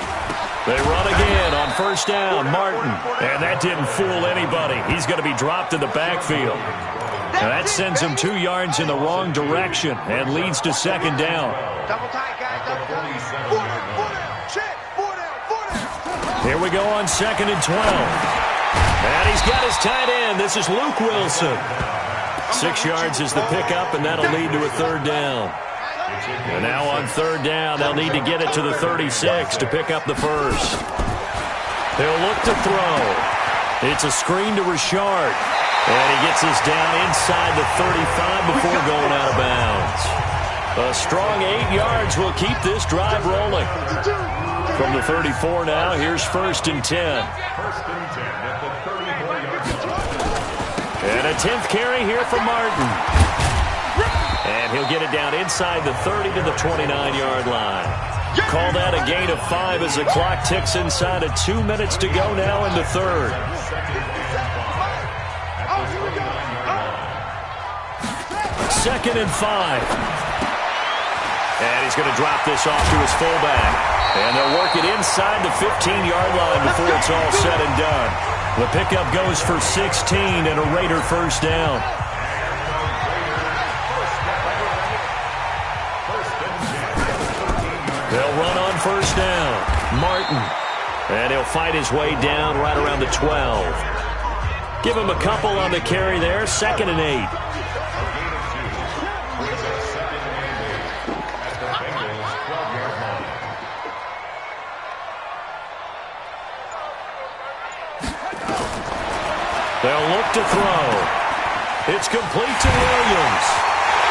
They run again on 1st down, Martin. And that didn't fool anybody. He's going to be dropped in the backfield. And that sends him 2 yards in the wrong direction and leads to 2nd down. Double tight, guys. Double tight. 4 down. Check. 4 down. Here we go on 2nd and 12. And he's got his tight end. This is Luke Wilson. 6 yards is the pickup, and that'll lead to a 3rd down. And now on 3rd down, they'll need to get it to the 36 to pick up the 1st. He'll look to throw. It's a screen to Richard. And he gets us down inside the 35 before going out of bounds. A strong 8 yards will keep this drive rolling. From the 34 now, here's 1st and 10. 1st and 10 at the 34-yard line. And a 10th carry here for Martin. And he'll get it down inside the 30 to the 29-yard line. Call that a gain of 5 as the clock ticks inside of 2 minutes to go now in the third. Second and 5. And he's going to drop this off to his fullback. And they'll work it inside the 15-yard line before it's all said and done. The pickup goes for 16 and a Raider first down. They'll run on first down. Martin. And he'll fight his way down right around the 12. Give him a couple on the carry there. 2nd and 8. They'll look to throw. It's complete to Williams.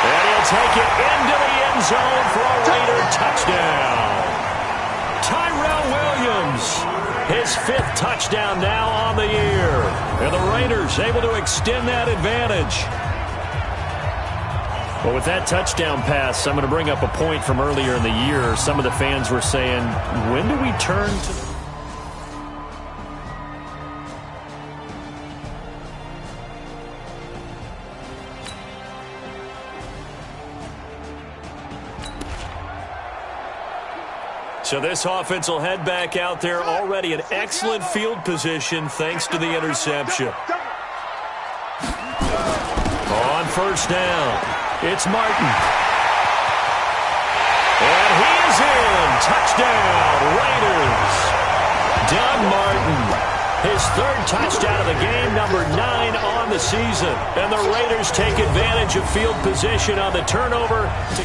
And he'll take it into the end zone for a Raider touchdown. Tyrell Williams, his 5th touchdown now on the year. And the Raiders able to extend that advantage. Well, with that touchdown pass, I'm going to bring up a point from earlier in the year. Some of the fans were saying, when do we turn to... So this offense will head back out there, already in excellent field position thanks to the interception. On first down, it's Martin. And he is in. Touchdown, Raiders. Don Martin, his 3rd touchdown of the game, number 9 on the season. And the Raiders take advantage of field position on the turnover to...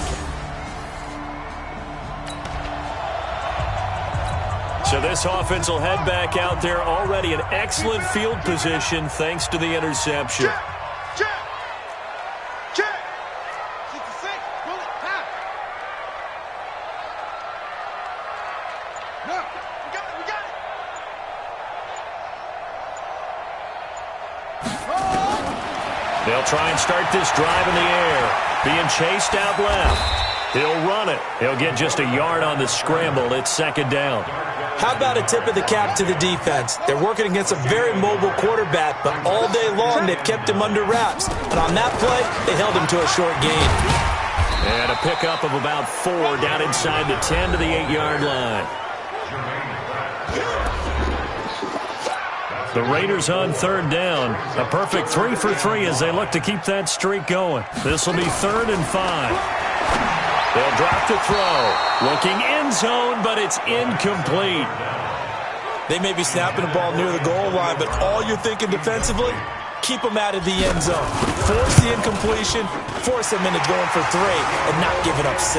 So this offense will head back out there, already in excellent field position thanks to the interception. Check. 66. Pull it. Time. No. We got it. They'll try and start this drive in the air. Being chased out left. He'll run it. He'll get just a yard on the scramble. It's 2nd down. How about a tip of the cap to the defense? They're working against a very mobile quarterback, but all day long they've kept him under wraps. And on that play, they held him to a short gain. And a pickup of about 4 down inside the 10 to the 8-yard line. The Raiders on 3rd down. A perfect 3 for 3 as they look to keep that streak going. This will be 3rd and 5. They'll drop to throw. Looking end zone, but it's incomplete. They may be snapping the ball near the goal line, but all you're thinking defensively, keep them out of the end zone. Force the incompletion, force them into going for 3, and not giving up 6.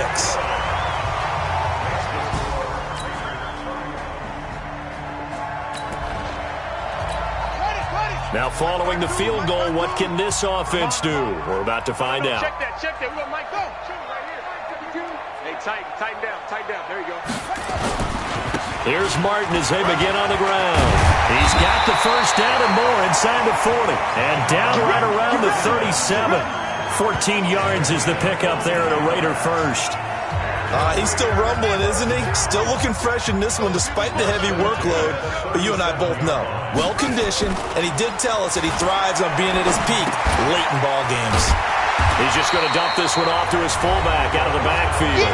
Now following the field goal, what can this offense do? We're about to find out. Check that. We got Mike. Go. Hey, tighten down. There you go. Here's Martin as they begin on the ground. He's got the first down and more inside the 40. And down right around the 37. 14 yards is the pickup there at a Raider first. He's still rumbling, isn't he? Still looking fresh in this one despite the heavy workload. But you and I both know, well-conditioned, and he did tell us that he thrives on being at his peak late in ball games. He's just going to dump this one off to his fullback out of the backfield.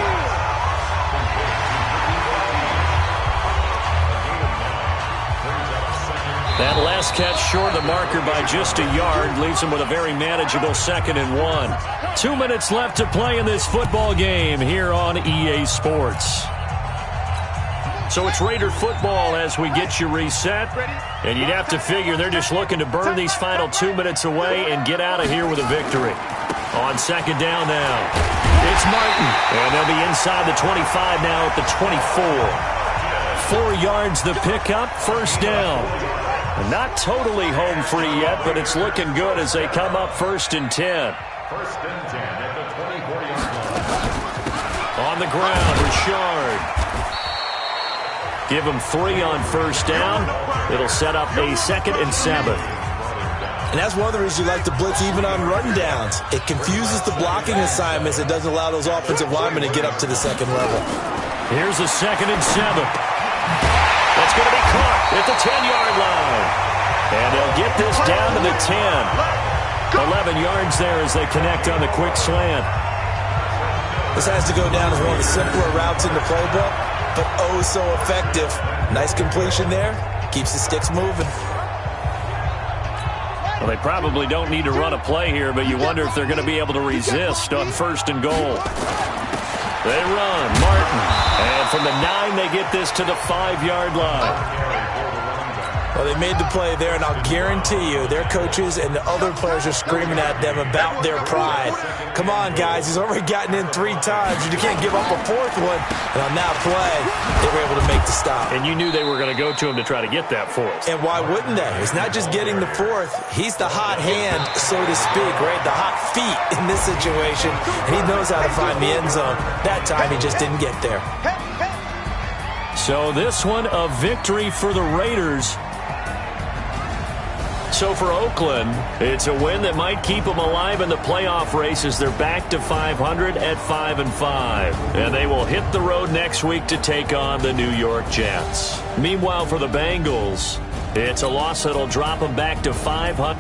That last catch short of the marker by just a yard leaves him with a very manageable 2nd and 1. 2 minutes left to play in this football game here on EA Sports. So it's Raider football as we get you reset. And you'd have to figure they're just looking to burn these final 2 minutes away and get out of here with a victory. On 2nd down now, it's Martin. And they'll be inside the 25 now at the 24. 4 yards the pickup, first down. Not totally home free yet, but it's looking good as they come up 1st and 10. 1st and 10 at the 24-yard line. On the ground, Richard. Give him 3 on first down. It'll set up a 2nd and 7. And that's one of the reasons you like to blitz even on run downs. It confuses the blocking assignments. It doesn't allow those offensive linemen to get up to the second level. Here's a 2nd and 7. That's going to be caught at the 10-yard line. And they'll get this down to the 10. 11 yards there as they connect on the quick slant. This has to go down as one of the simpler routes in the playbook, but oh so effective. Nice completion there. Keeps the sticks moving. Well, they probably don't need to run a play here, but you wonder if they're going to be able to resist on 1st and goal. They run. Martin. And from the 9, they get this to the 5-yard line. Well, they made the play there, and I'll guarantee you their coaches and the other players are screaming at them about their pride. Come on, guys. He's already gotten in 3 times. You can't give up a 4th one. And on that play, they were able to make the stop. And you knew they were going to go to him to try to get that 4th. And why wouldn't they? It's not just getting the 4th. He's the hot hand, so to speak, right? The hot feet in this situation. And he knows how to find the end zone. That time, he just didn't get there. So this one, a victory for the Raiders. So for Oakland, it's a win that might keep them alive in the playoff race as they're back to 500 at 5-5. And they will hit the road next week to take on the New York Jets. Meanwhile, for the Bengals, it's a loss that'll drop them back to 500.